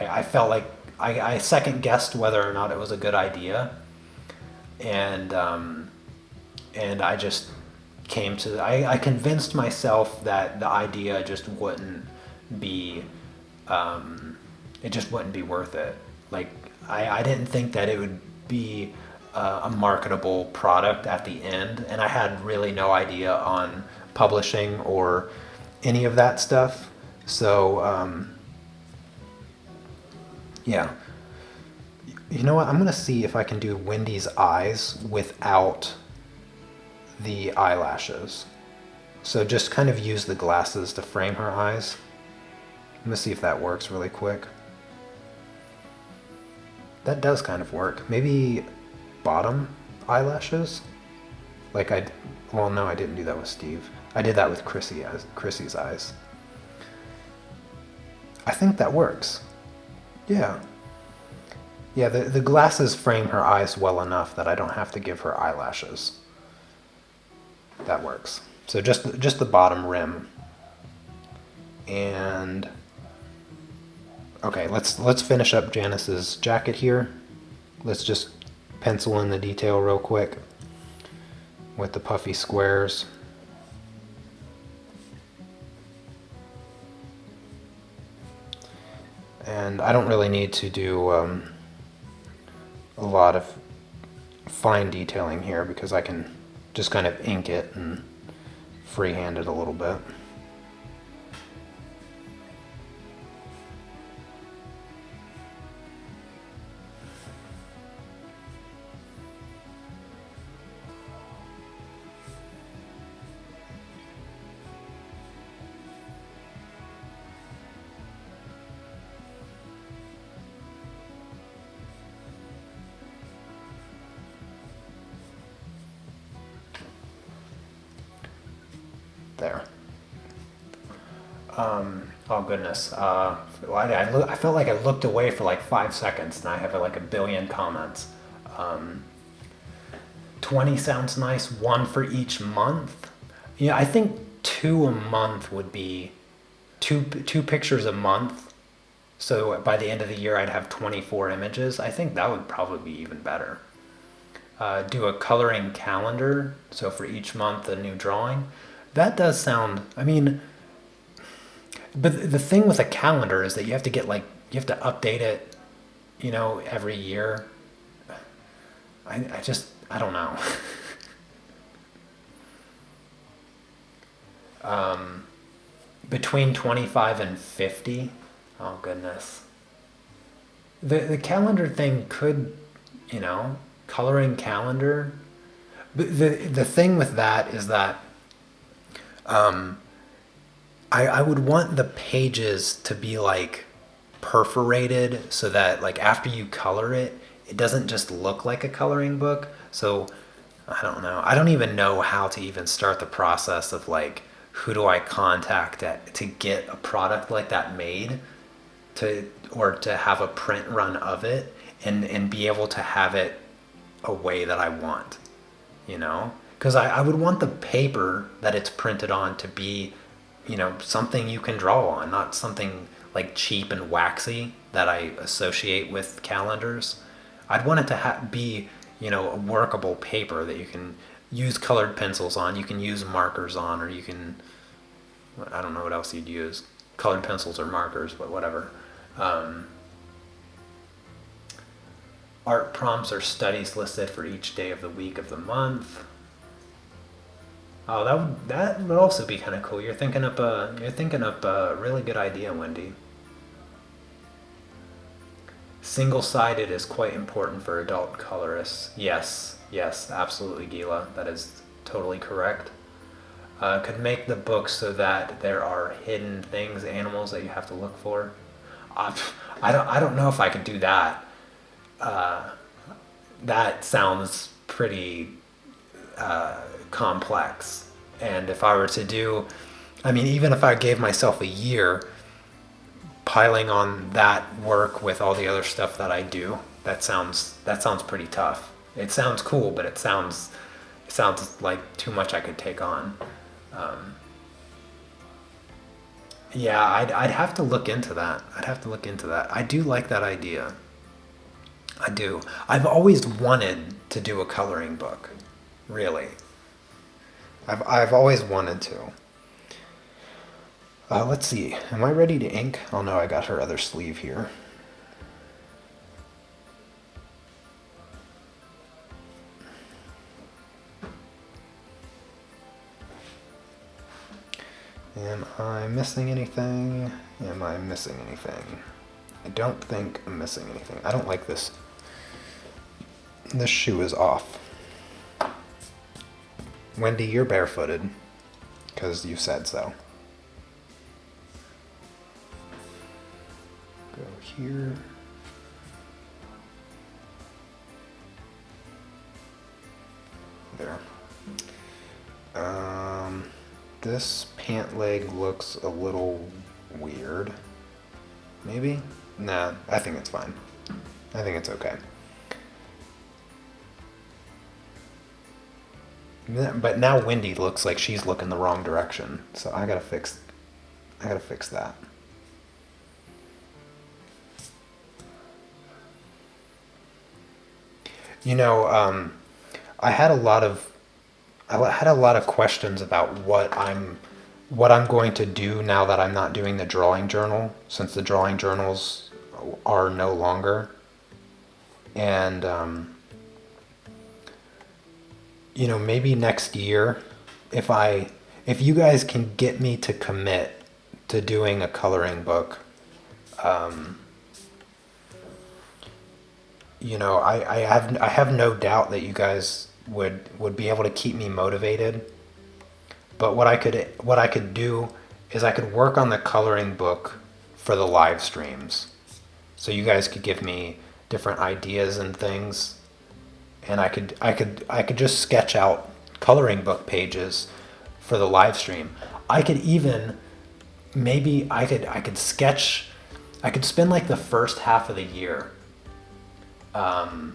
I felt like I second guessed whether or not it was a good idea, and I just came to I convinced myself that the idea just wouldn't be it just wouldn't be worth it. Like I didn't think that it would be a marketable product at the end, and I had really no idea on publishing or any of that stuff. So yeah, you know what, I'm gonna see if I can do Wendy's eyes without the eyelashes. So just kind of use the glasses to frame her eyes. I'm gonna see if that works really quick. That does kind of work. Maybe bottom eyelashes? Like well, no, I didn't do that with Steve. I did that with Chrissy's eyes. I think that works. Yeah. Yeah, the glasses frame her eyes well enough that I don't have to give her eyelashes. That works. So just the bottom rim. And okay, let's finish up Janice's jacket here. Let's just pencil in the detail real quick with the puffy squares. And I don't really need to do a lot of fine detailing here, because I can just kind of ink it and freehand it a little bit. There. Oh goodness. I felt like I looked away for like 5 seconds and I have like a billion comments. 20 sounds nice. One for each month. Yeah, I think 2 a month would be two pictures a month. So by the end of the year, I'd have 24 images. I think that would probably be even better. Do a coloring calendar. So for each month, a new drawing. That does sound, I mean, but the thing with a calendar is that you have to you have to update it, every year. I don't know. Between 25 and 50. Oh goodness. The calendar thing could, coloring calendar. But the thing with that is that I would want the pages to be like perforated so that like after you color it, it doesn't just look like a coloring book. So I don't know. I don't even know how to even start the process of like, who do I contact to get a product like that made, or to have a print run of it and be able to have it a way that I want, because I would want the paper that it's printed on to be, something you can draw on, not something like cheap and waxy that I associate with calendars. I'd want it to be, a workable paper that you can use colored pencils on, you can use markers on, or you can, I don't know what else you'd use, colored pencils or markers, but whatever. Art prompts or studies listed for each day of the week of the month. Oh, that would also be kind of cool. You're thinking up a really good idea, Wendy. Single-sided is quite important for adult colorists. Yes, absolutely, Gila. That is totally correct. Could make the book so that there are hidden things, animals that you have to look for. I don't know if I could do that. That sounds pretty complex. And if I were to do, even if I gave myself a year, piling on that work with all the other stuff that I do, that sounds pretty tough. It sounds cool, but it sounds like too much I could take on. Yeah, I'd have to look into that. I do like that idea. I do. I've always wanted to do a coloring book. Really. I've always wanted to. Let's see. Am I ready to ink? Oh no, I got her other sleeve here. Am I missing anything? I don't think I'm missing anything. I don't like this. This shoe is off. Wendy, you're barefooted, because you said so. Go here. There. This pant leg looks a little weird. Maybe? Nah, I think it's fine. I think it's okay. But now Wendy looks like she's looking the wrong direction, so I gotta fix that. I had a lot of questions about what I'm going to do now that I'm not doing the drawing journal, since the drawing journals are no longer. And maybe next year, if you guys can get me to commit to doing a coloring book, I have no doubt that you guys would be able to keep me motivated. But what I could do is I could work on the coloring book for the live streams. So you guys could give me different ideas and things, and I could just sketch out coloring book pages for the live stream. I could even, maybe I could sketch, I could spend like the first half of the year. And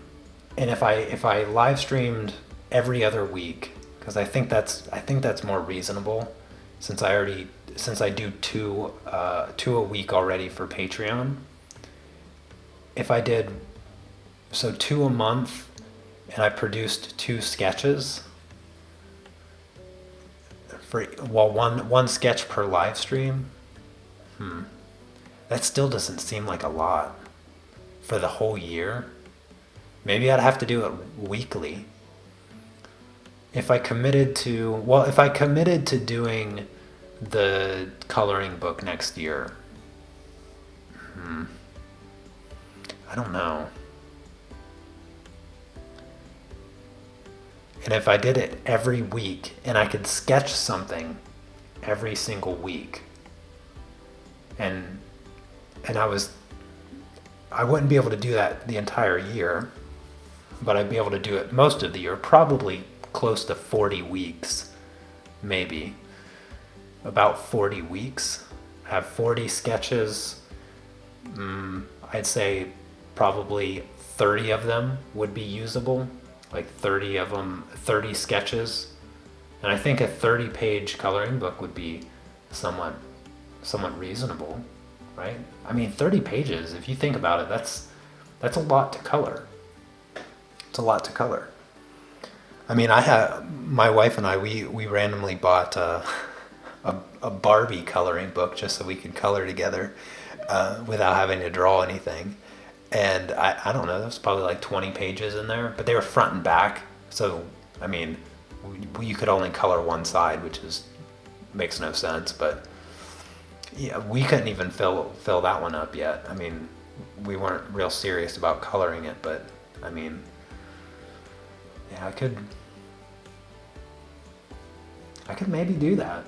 if I live streamed every other week, because I think that's more reasonable, since I do two a week already for Patreon. If I did so 2 a month, and I produced 2 sketches for one sketch per live stream, that still doesn't seem like a lot for the whole year. Maybe I'd have to do it weekly. If I committed to doing the coloring book next year, I don't know. And if I did it every week and I could sketch something every single week, and I wouldn't be able to do that the entire year, but I'd be able to do it most of the year, probably close to 40 weeks, maybe. About 40 weeks. I have 40 sketches. I'd say probably 30 of them would be usable. Like 30 of them, 30 sketches. And I think a 30-page coloring book would be somewhat reasonable, right? I mean, 30 pages, if you think about it, that's a lot to color. It's a lot to color. I mean, my wife and I, we randomly bought a Barbie coloring book just so we could color together without having to draw anything. And I don't know, there was probably like 20 pages in there, but they were front and back. So, I mean, you could only color one side, which makes no sense. But yeah, we couldn't even fill that one up yet. I mean, we weren't real serious about coloring it, but I mean, yeah, I could maybe do that.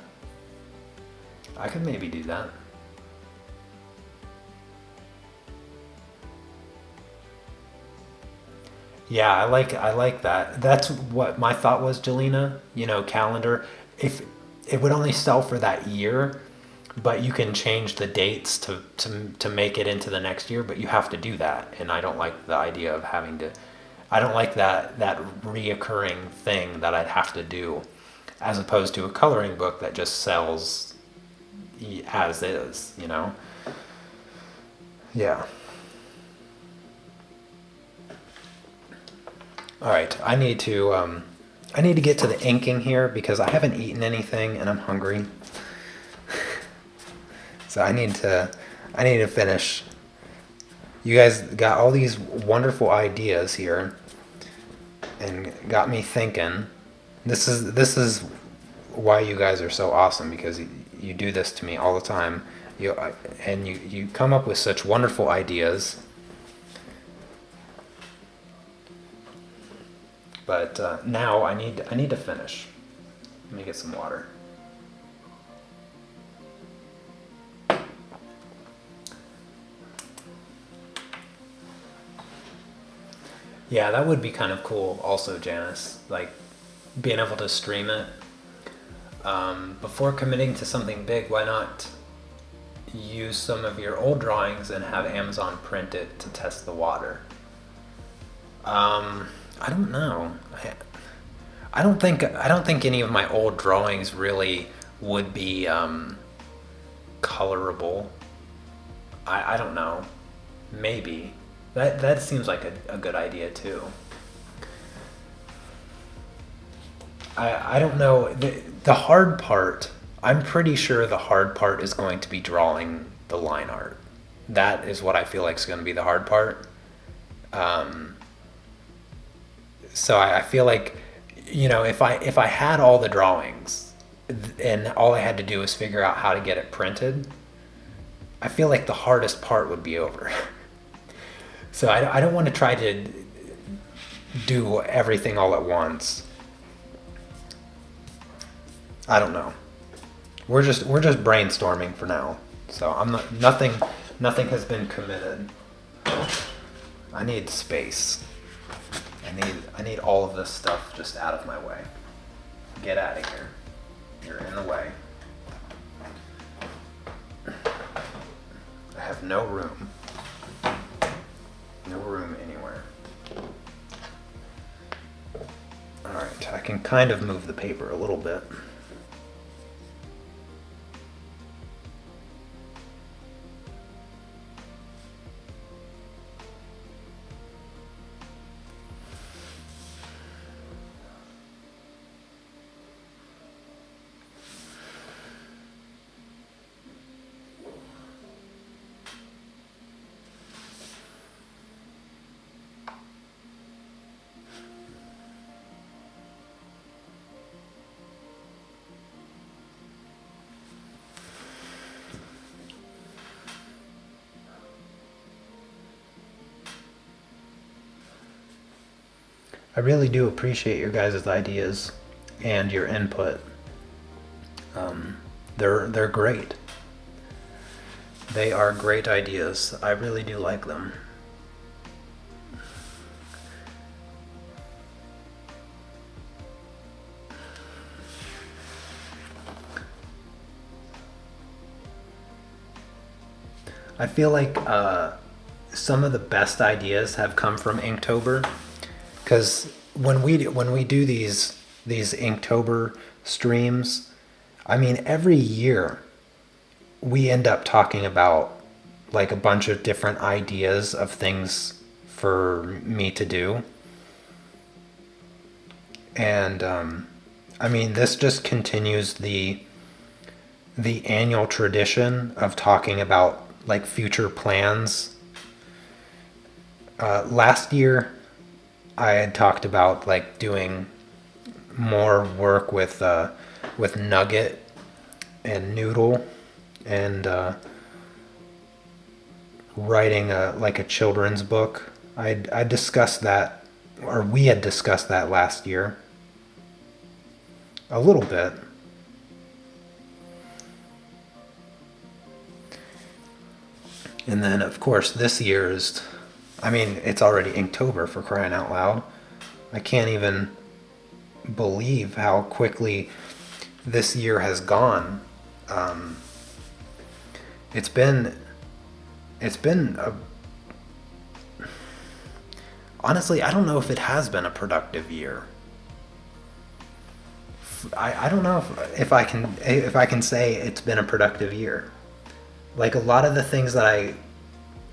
Yeah, I like that. That's what my thought was, Jelena. Calendar. If it would only sell for that year, but you can change the dates to make it into the next year, but you have to do that. And I don't like the idea of having to. I don't like that reoccurring thing that I'd have to do, as opposed to a coloring book that just sells as is. Yeah. All right, I need to get to the inking here because I haven't eaten anything and I'm hungry. So I need to finish. You guys got all these wonderful ideas here and got me thinking. This is why you guys are so awesome, because you do this to me all the time. You come up with such wonderful ideas. But now I need to finish. Let me get some water. Yeah, that would be kind of cool also, Janice. Like, being able to stream it. Before committing to something big, why not use some of your old drawings and have Amazon print it to test the water? I don't know. I don't think any of my old drawings really would be colorable. I don't know. Maybe. That seems like a good idea too. I don't know. The hard part, I'm pretty sure the hard part is going to be drawing the line art. That is what I feel like is going to be the hard part. So I feel like, if I had all the drawings and all I had to do was figure out how to get it printed, I feel like the hardest part would be over. So I don't want to try to do everything all at once. I don't know. We're just brainstorming for now. So nothing has been committed. I need space. I need all of this stuff just out of my way. Get out of here. You're in the way. have no room. No room anywhere. Alright, I can kind of move the paper a little bit. I really do appreciate your guys' ideas and your input. They're great. They are great ideas. I really do like them. I feel like some of the best ideas have come from Inktober, because when we do these Inktober streams, I mean, every year we end up talking about like a bunch of different ideas of things for me to do, and I mean, this just continues the annual tradition of talking about like future plans. Last year I had talked about like doing more work with Nugget and Noodle, and writing like a children's book. I discussed that, or we had discussed that last year a little bit. And then, of course, this year is, I mean, it's already Inktober, for crying out loud. I can't even believe how quickly this year has gone. It's been honestly, I don't know if it has been a productive year. I don't know if I can say it's been a productive year. Like, a lot of the things that I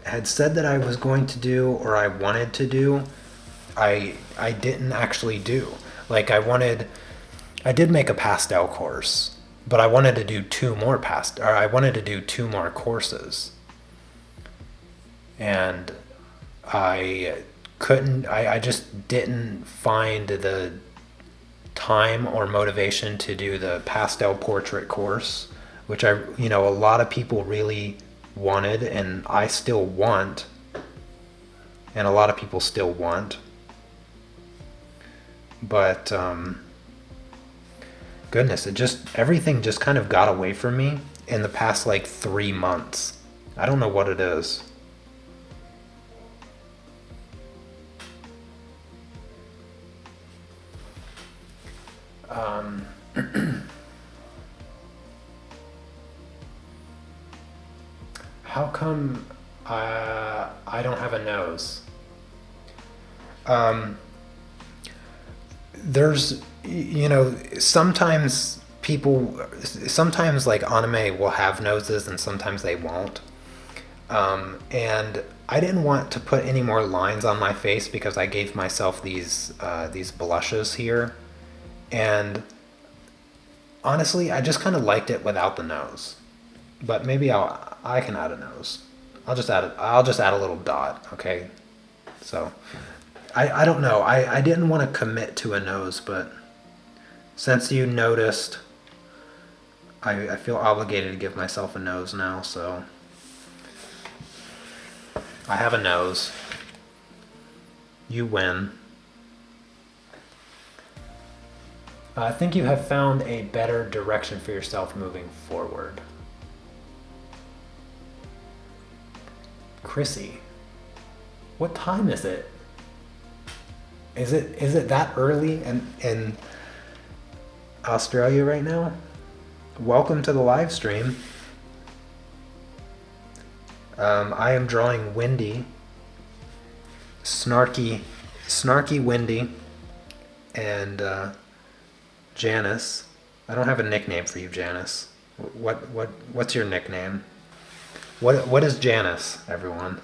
had said that I was going to do or I wanted to do, I didn't actually do. Like, I did make a pastel course, but I wanted to do two more courses. And I couldn't, I just didn't find the time or motivation to do the pastel portrait course, which a lot of people really wanted, and I still want, and a lot of people still want. But goodness, everything just kind of got away from me in the past like 3 months. I don't know what it is. How come I don't have a nose? There's, sometimes like anime will have noses and sometimes they won't. And I didn't want to put any more lines on my face because I gave myself these blushes here. And honestly, I just kind of liked it without the nose. But maybe I can add a nose. I'll just add a little dot, okay? So I don't know. I didn't want to commit to a nose, but since you noticed, I feel obligated to give myself a nose now, so I have a nose. You win. I think you have found a better direction for yourself moving forward. Chrissy, what time is it? Is it that early in Australia right now? Welcome to the live stream. I am drawing Wendy, snarky Wendy, and Janice. I don't have a nickname for you, Janice. What's your nickname? What is Janice, everyone?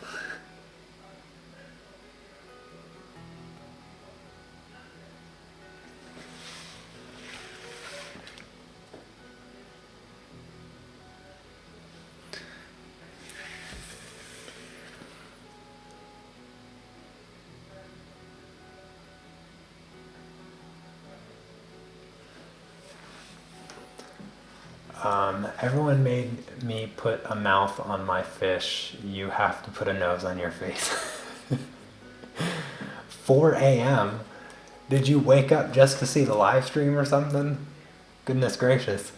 Everyone made me put a mouth on my fish. You have to put a nose on your face. 4 a.m. Did you wake up just to see the live stream or something? Goodness gracious.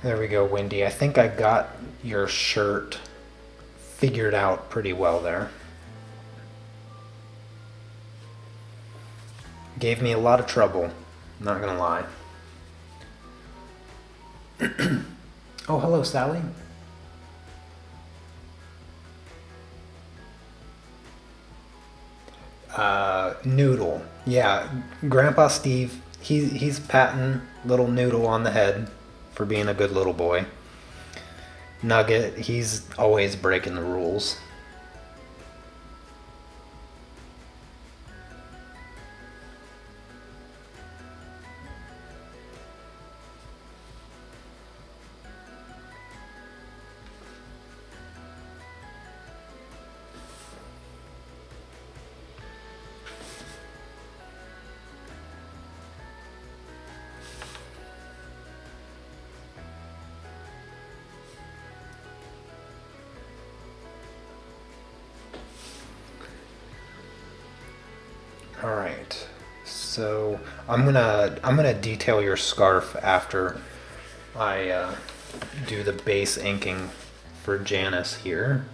There we go, Wendy. I think I got your shirt figured out pretty well there. Gave me a lot of trouble, not gonna lie. Oh, hello, Sally. Noodle. Yeah, Grandpa Steve, he's patting little Noodle on the head for being a good little boy. Nugget, he's always breaking the rules. All right, so I'm gonna detail your scarf after I do the base inking for Janice here.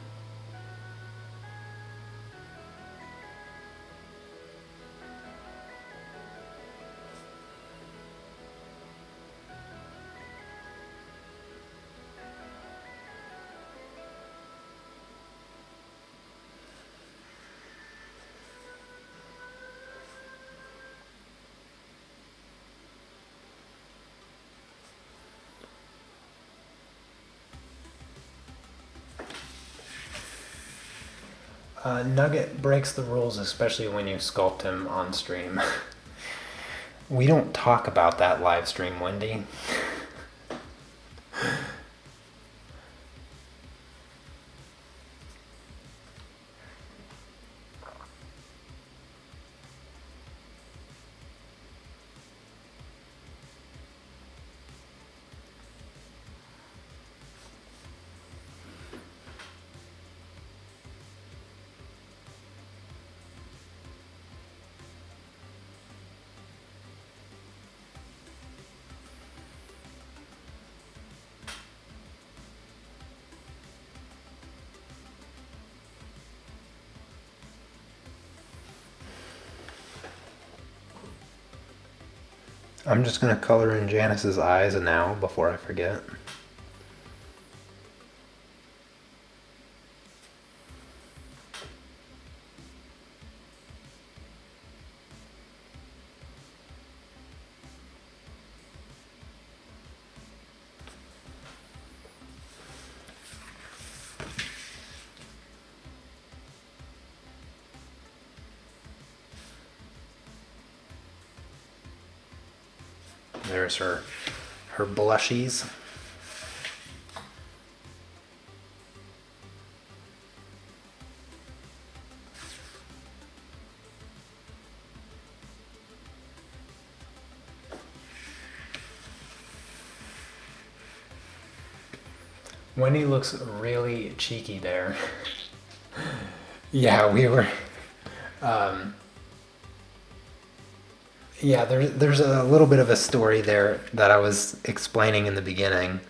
Nugget breaks the rules, especially when you sculpt him on stream. We don't talk about that live stream, Wendy. I'm just gonna color in Janice's eyes now before I forget. There's her blushies. Wendy looks really cheeky there. Yeah, we were. Yeah, there's a little bit of a story there that I was explaining in the beginning.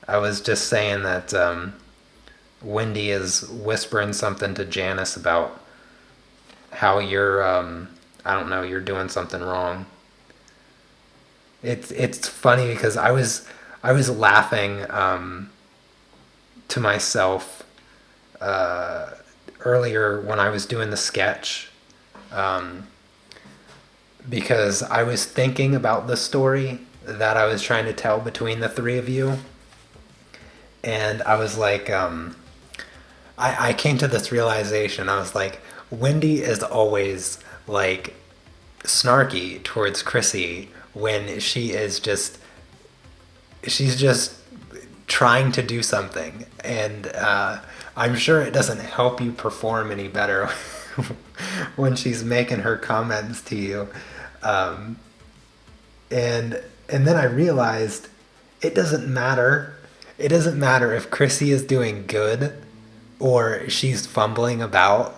I was just saying that Wendy is whispering something to Janice about how you're, I don't know, you're doing something wrong. It's funny because I was laughing to myself earlier when I was doing the sketch. Because I was thinking about the story that I was trying to tell between the three of you. And I was like, I came to this realization. I was like, Wendy is always like snarky towards Chrissy when she's just trying to do something. And I'm sure it doesn't help you perform any better when she's making her comments to you. And then I realized it doesn't matter. It doesn't matter if Chrissy is doing good or she's fumbling about,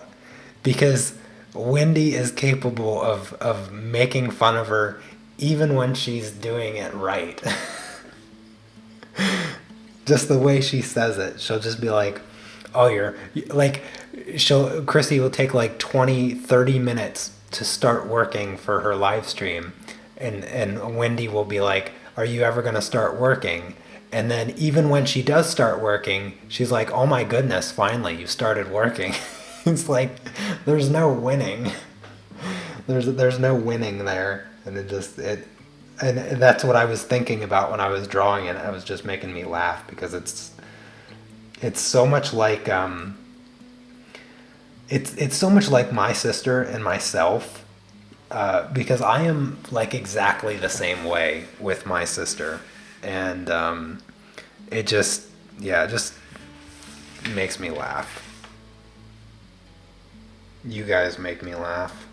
because Wendy is capable of making fun of her even when she's doing it right. Just the way she says it, she'll just be like, oh, you're like, Chrissy will take like 20-30 minutes to start working for her live stream, and Wendy will be like, are you ever going to start working? And then even when she does start working, she's like, oh my goodness, finally you started working. It's like there's no winning. There's no winning there. And and that's what I was thinking about when I was drawing it. It was just making me laugh because it's so much like it's so much like my sister and myself, because I am like exactly the same way with my sister, and it just makes me laugh. You guys make me laugh.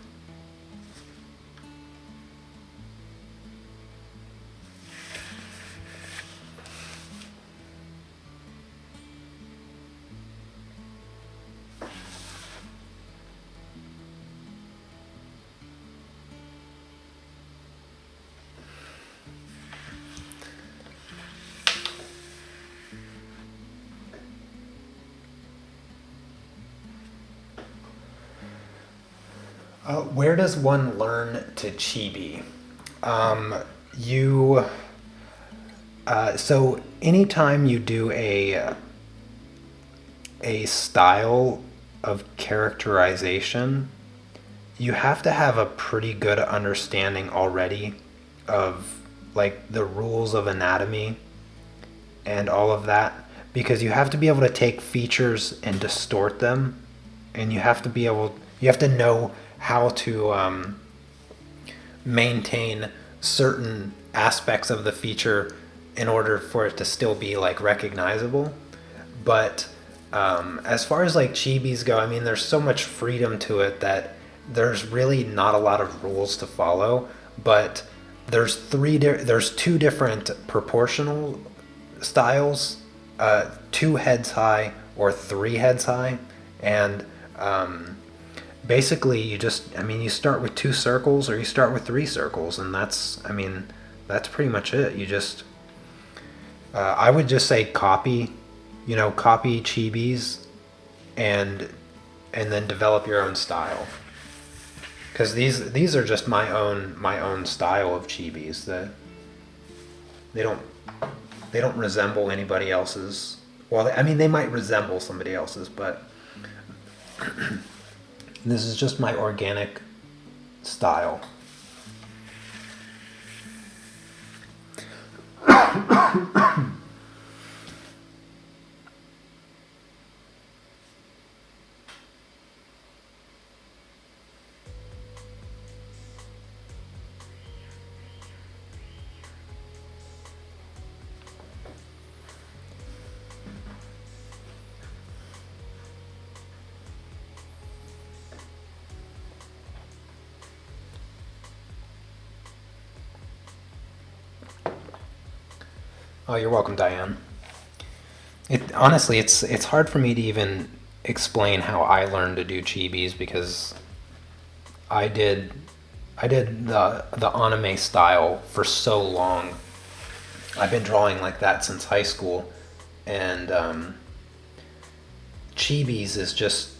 Where does one learn to chibi? You so anytime you do a style of characterization, you have to have a pretty good understanding already of like the rules of anatomy and all of that, because you have to be able to take features and distort them, and you have to know how to maintain certain aspects of the feature in order for it to still be like recognizable. But as far as like chibis go, I mean, there's so much freedom to it that there's really not a lot of rules to follow. But there's two different proportional styles, 2 heads high or 3 heads high, and basically you start with 2 circles or you start with 3 circles, and that's pretty much it. You just I would just say copy chibis, and then develop your own style, because these are just my own style of chibis. That they don't resemble anybody else's. Well, I mean, they might resemble somebody else's, but this is just my organic style. Oh, you're welcome, Diane. Honestly, it's hard for me to even explain how I learned to do chibis because I did the anime style for so long. I've been drawing like that since high school, and chibis is just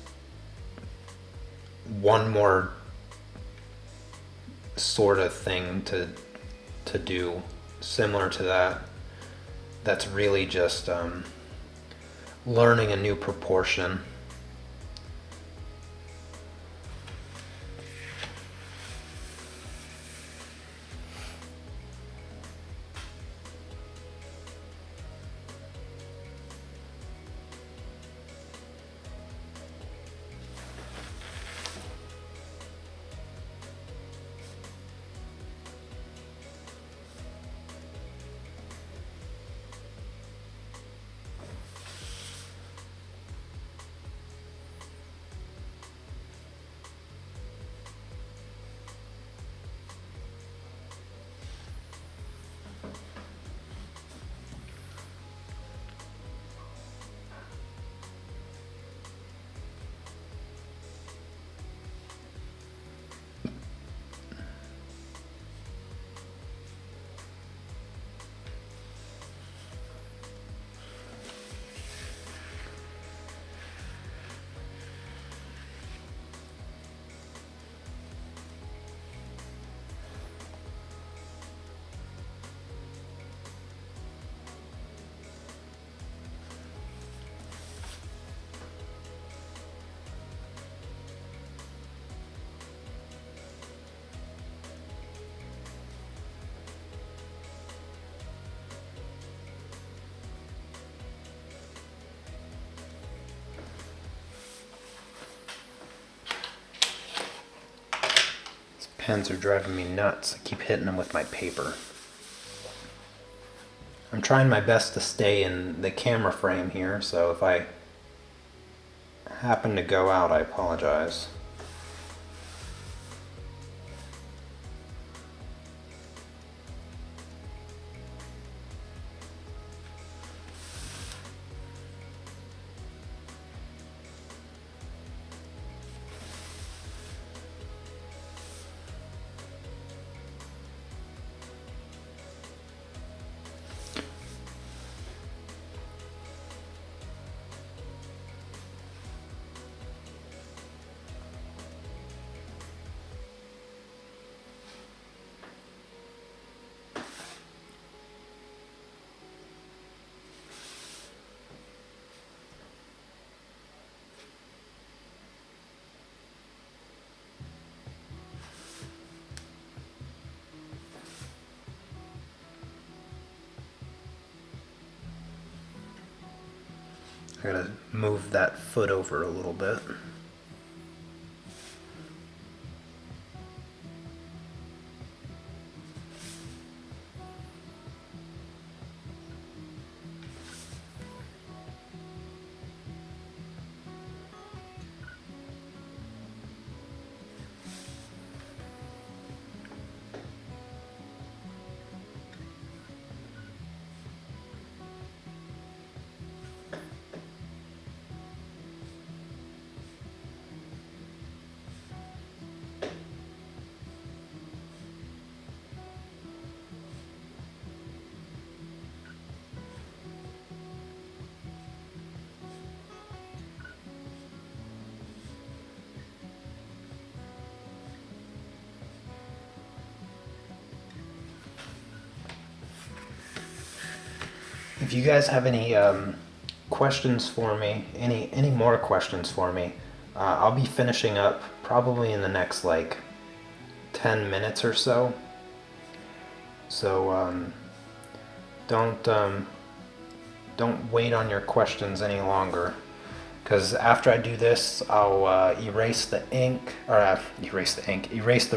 one more sort of thing to do similar to that. That's really just learning a new proportion. Pens are driving me nuts. I keep hitting them with my paper. I'm trying my best to stay in the camera frame here, so if I happen to go out, I apologize. I gotta move that foot over a little bit. If you guys have any questions for me, any more questions for me, I'll be finishing up probably in the next like 10 minutes or so. So don't wait on your questions any longer, because after I do this, I'll erase the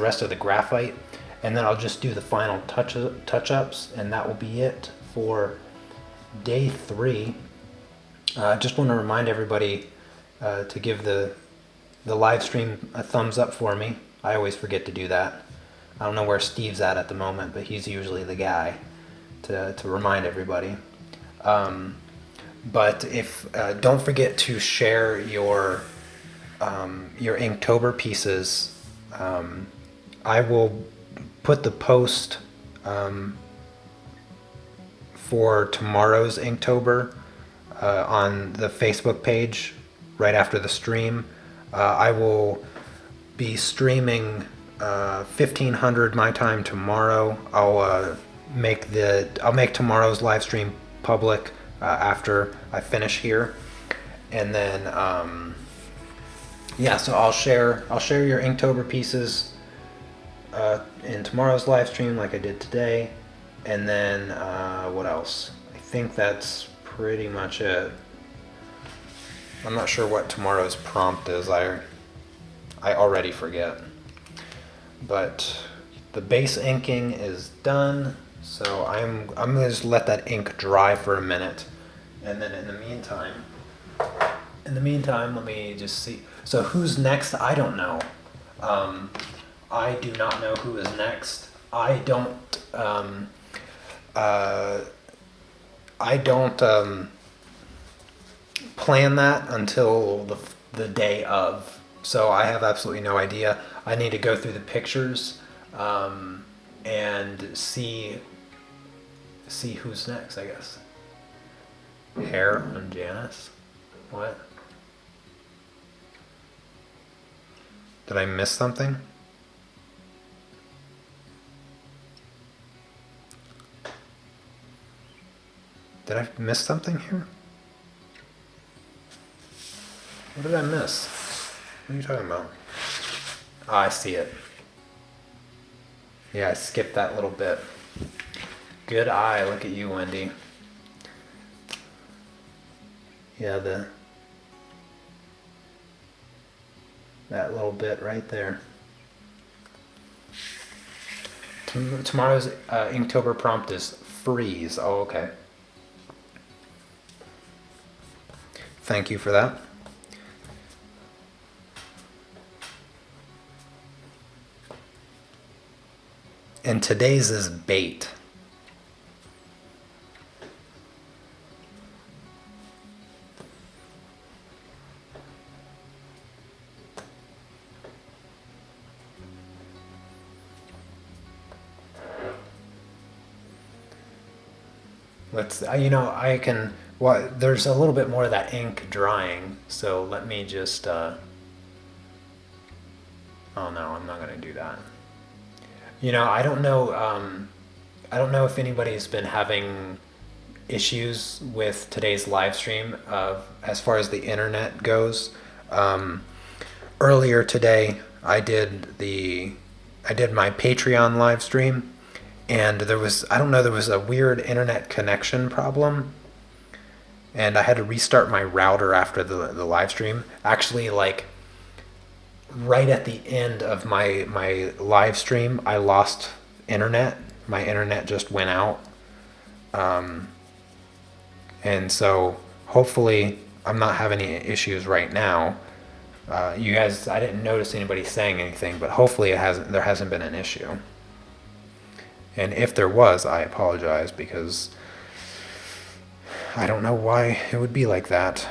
rest of the graphite, and then I'll just do the final touch-ups, and that will be it for day 3. I just want to remind everybody to give the live stream a thumbs up for me. I always forget to do that. I don't know where Steve's at the moment, but he's usually the guy. to remind everybody. But if don't forget to share your Inktober pieces. I will put the post for tomorrow's Inktober on the Facebook page right after the stream. I will be streaming 1500 my time tomorrow. I'll make tomorrow's live stream public after I finish here, and then yeah. So I'll share your Inktober pieces in tomorrow's live stream like I did today, and then what else? I think that's pretty much it. I'm not sure what tomorrow's prompt is. I already forget. But the base inking is done, so I'm gonna just let that ink dry for a minute, and then in the meantime, let me just see. So who's next? I don't know. I do not know who is next. I don't plan that until the day of. So I have absolutely no idea. I need to go through the pictures and see who's next, I guess. Hair on Janice? What? Did I miss something? Did I miss something here? What did I miss? What are you talking about? Oh, I see it. Yeah, I skipped that little bit. Good eye. Look at you, Wendy. Yeah, that little bit right there. Tomorrow's Inktober prompt is freeze. Oh, okay. Thank you for that. And today's is bait. Let's, I can, there's a little bit more of that ink drying, so let me just, oh no, I'm not going to do that. I don't know if anybody's been having issues with today's live stream as far as the internet goes. Earlier today, I did my Patreon live stream, and there was a weird internet connection problem, and I had to restart my router after the live stream. Actually, like, right at the end of my live stream, I lost internet. My internet just went out. And so hopefully I'm not having any issues right now. You guys, I didn't notice anybody saying anything, but hopefully there hasn't been an issue. And if there was, I apologize, because I don't know why it would be like that.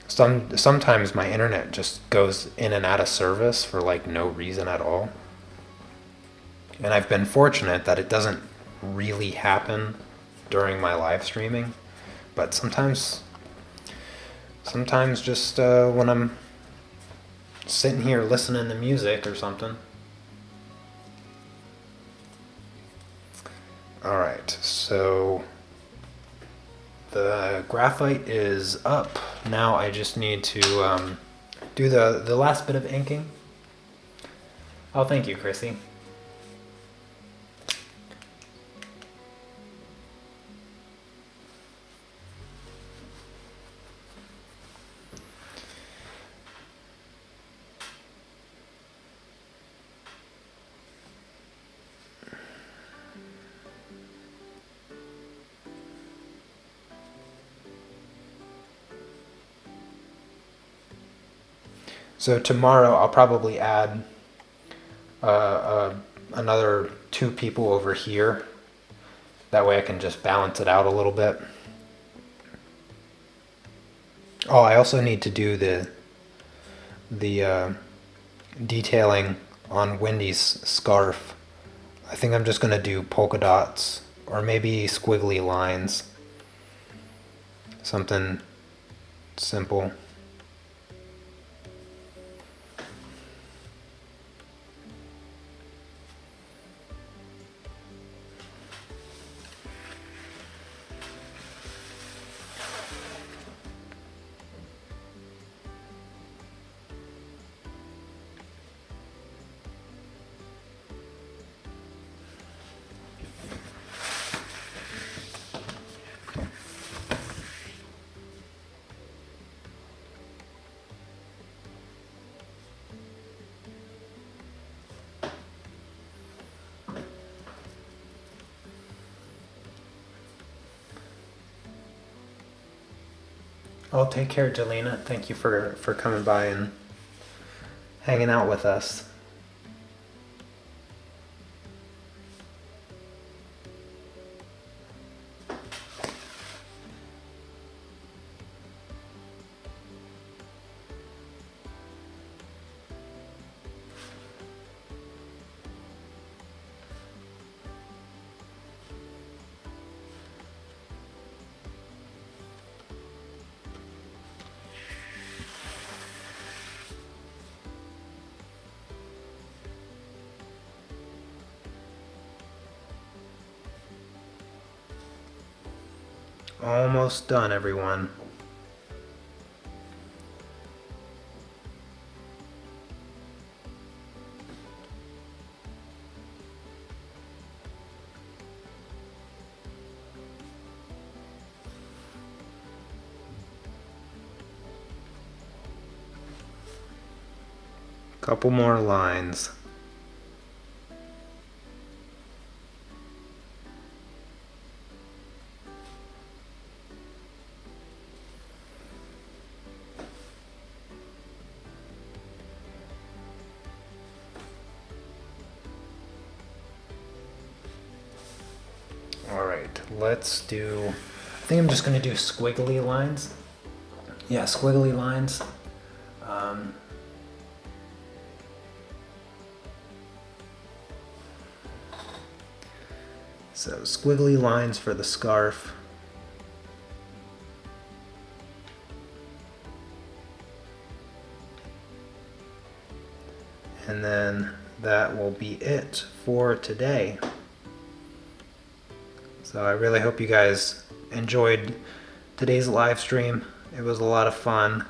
Sometimes my internet just goes in and out of service for like no reason at all. And I've been fortunate that it doesn't really happen during my live streaming, but sometimes just when I'm sitting here listening to music or something. All right, so the graphite is up. Now I just need to do the last bit of inking. Oh, thank you, Chrissy. So tomorrow I'll probably add another 2 people over here That way I can just balance it out a little bit. Oh, I also need to do the detailing on Wendy's scarf. I think I'm just gonna do polka dots or maybe squiggly lines. Something simple. Oh, take care, Jelena. Thank you for coming by and hanging out with us. Almost done, everyone. Couple more lines. All right, let's do, I think I'm just gonna do squiggly lines. Yeah, squiggly lines. So squiggly lines for the scarf. And then that will be it for today. So I really hope you guys enjoyed today's live stream. It was a lot of fun.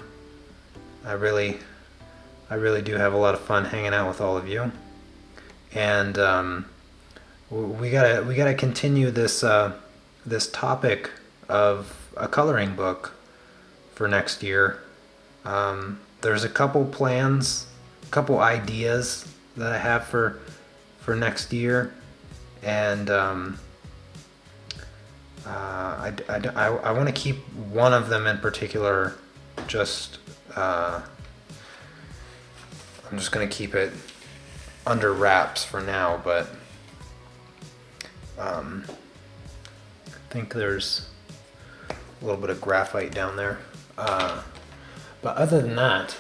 I really do have a lot of fun hanging out with all of you. And we gotta continue this this topic of a coloring book for next year. There's a couple plans, a couple ideas that I have for next year, and I want to keep one of them in particular. Just I'm just gonna keep it under wraps for now, but I think there's a little bit of graphite down there. But other than that,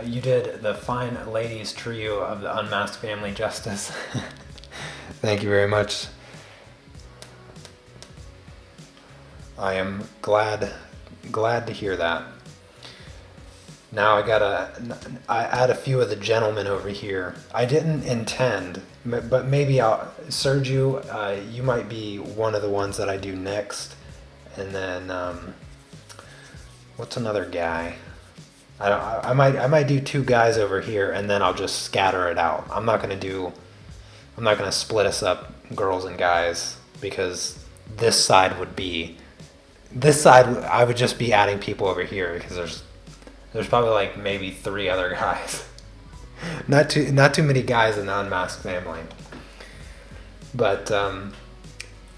you did the fine ladies trio of the Unmasked Family justice. Thank you very much. I am glad to hear that. Now I add a few of the gentlemen over here. I didn't intend, but maybe Sergio, you might be one of the ones that I do next. And then, what's another guy? I might do two guys over here, and then I'll just scatter it out. I'm not gonna split us up, girls and guys, because this side I would just be adding people over here, because there's probably like maybe 3 other guys. Not too many guys in the Unmasked family. But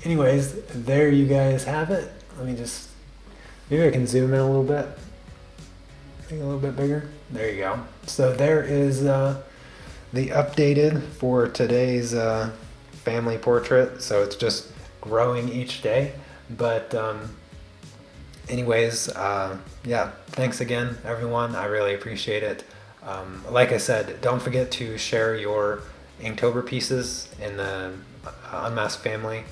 anyways, there you guys have it. Let me maybe I can zoom in a little bit. Make it a little bit bigger. There you go. So there is the updated for today's family portrait, so it's just growing each day. But anyways, yeah, thanks again, everyone. I really appreciate it. Like I said, don't forget to share your Inktober pieces in the Unmasked family,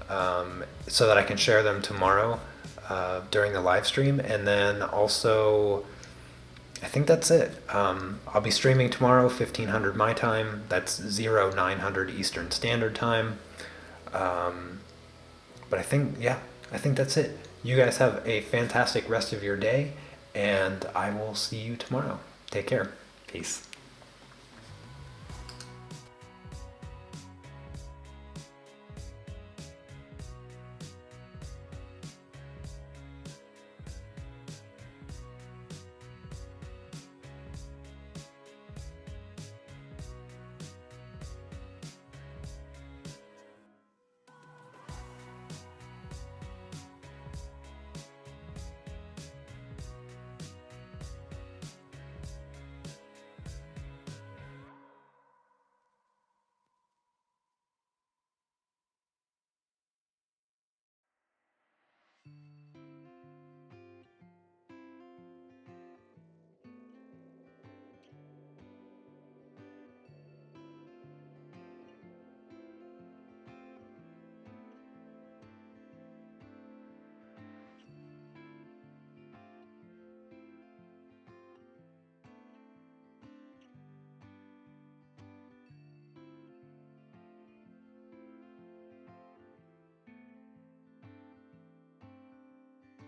so that I can share them tomorrow during the live stream. And then also, I think that's it. I'll be streaming tomorrow, 1500 my time. That's 0900 Eastern Standard Time. But I think, yeah, I think that's it. You guys have a fantastic rest of your day, and I will see you tomorrow. Take care. Peace.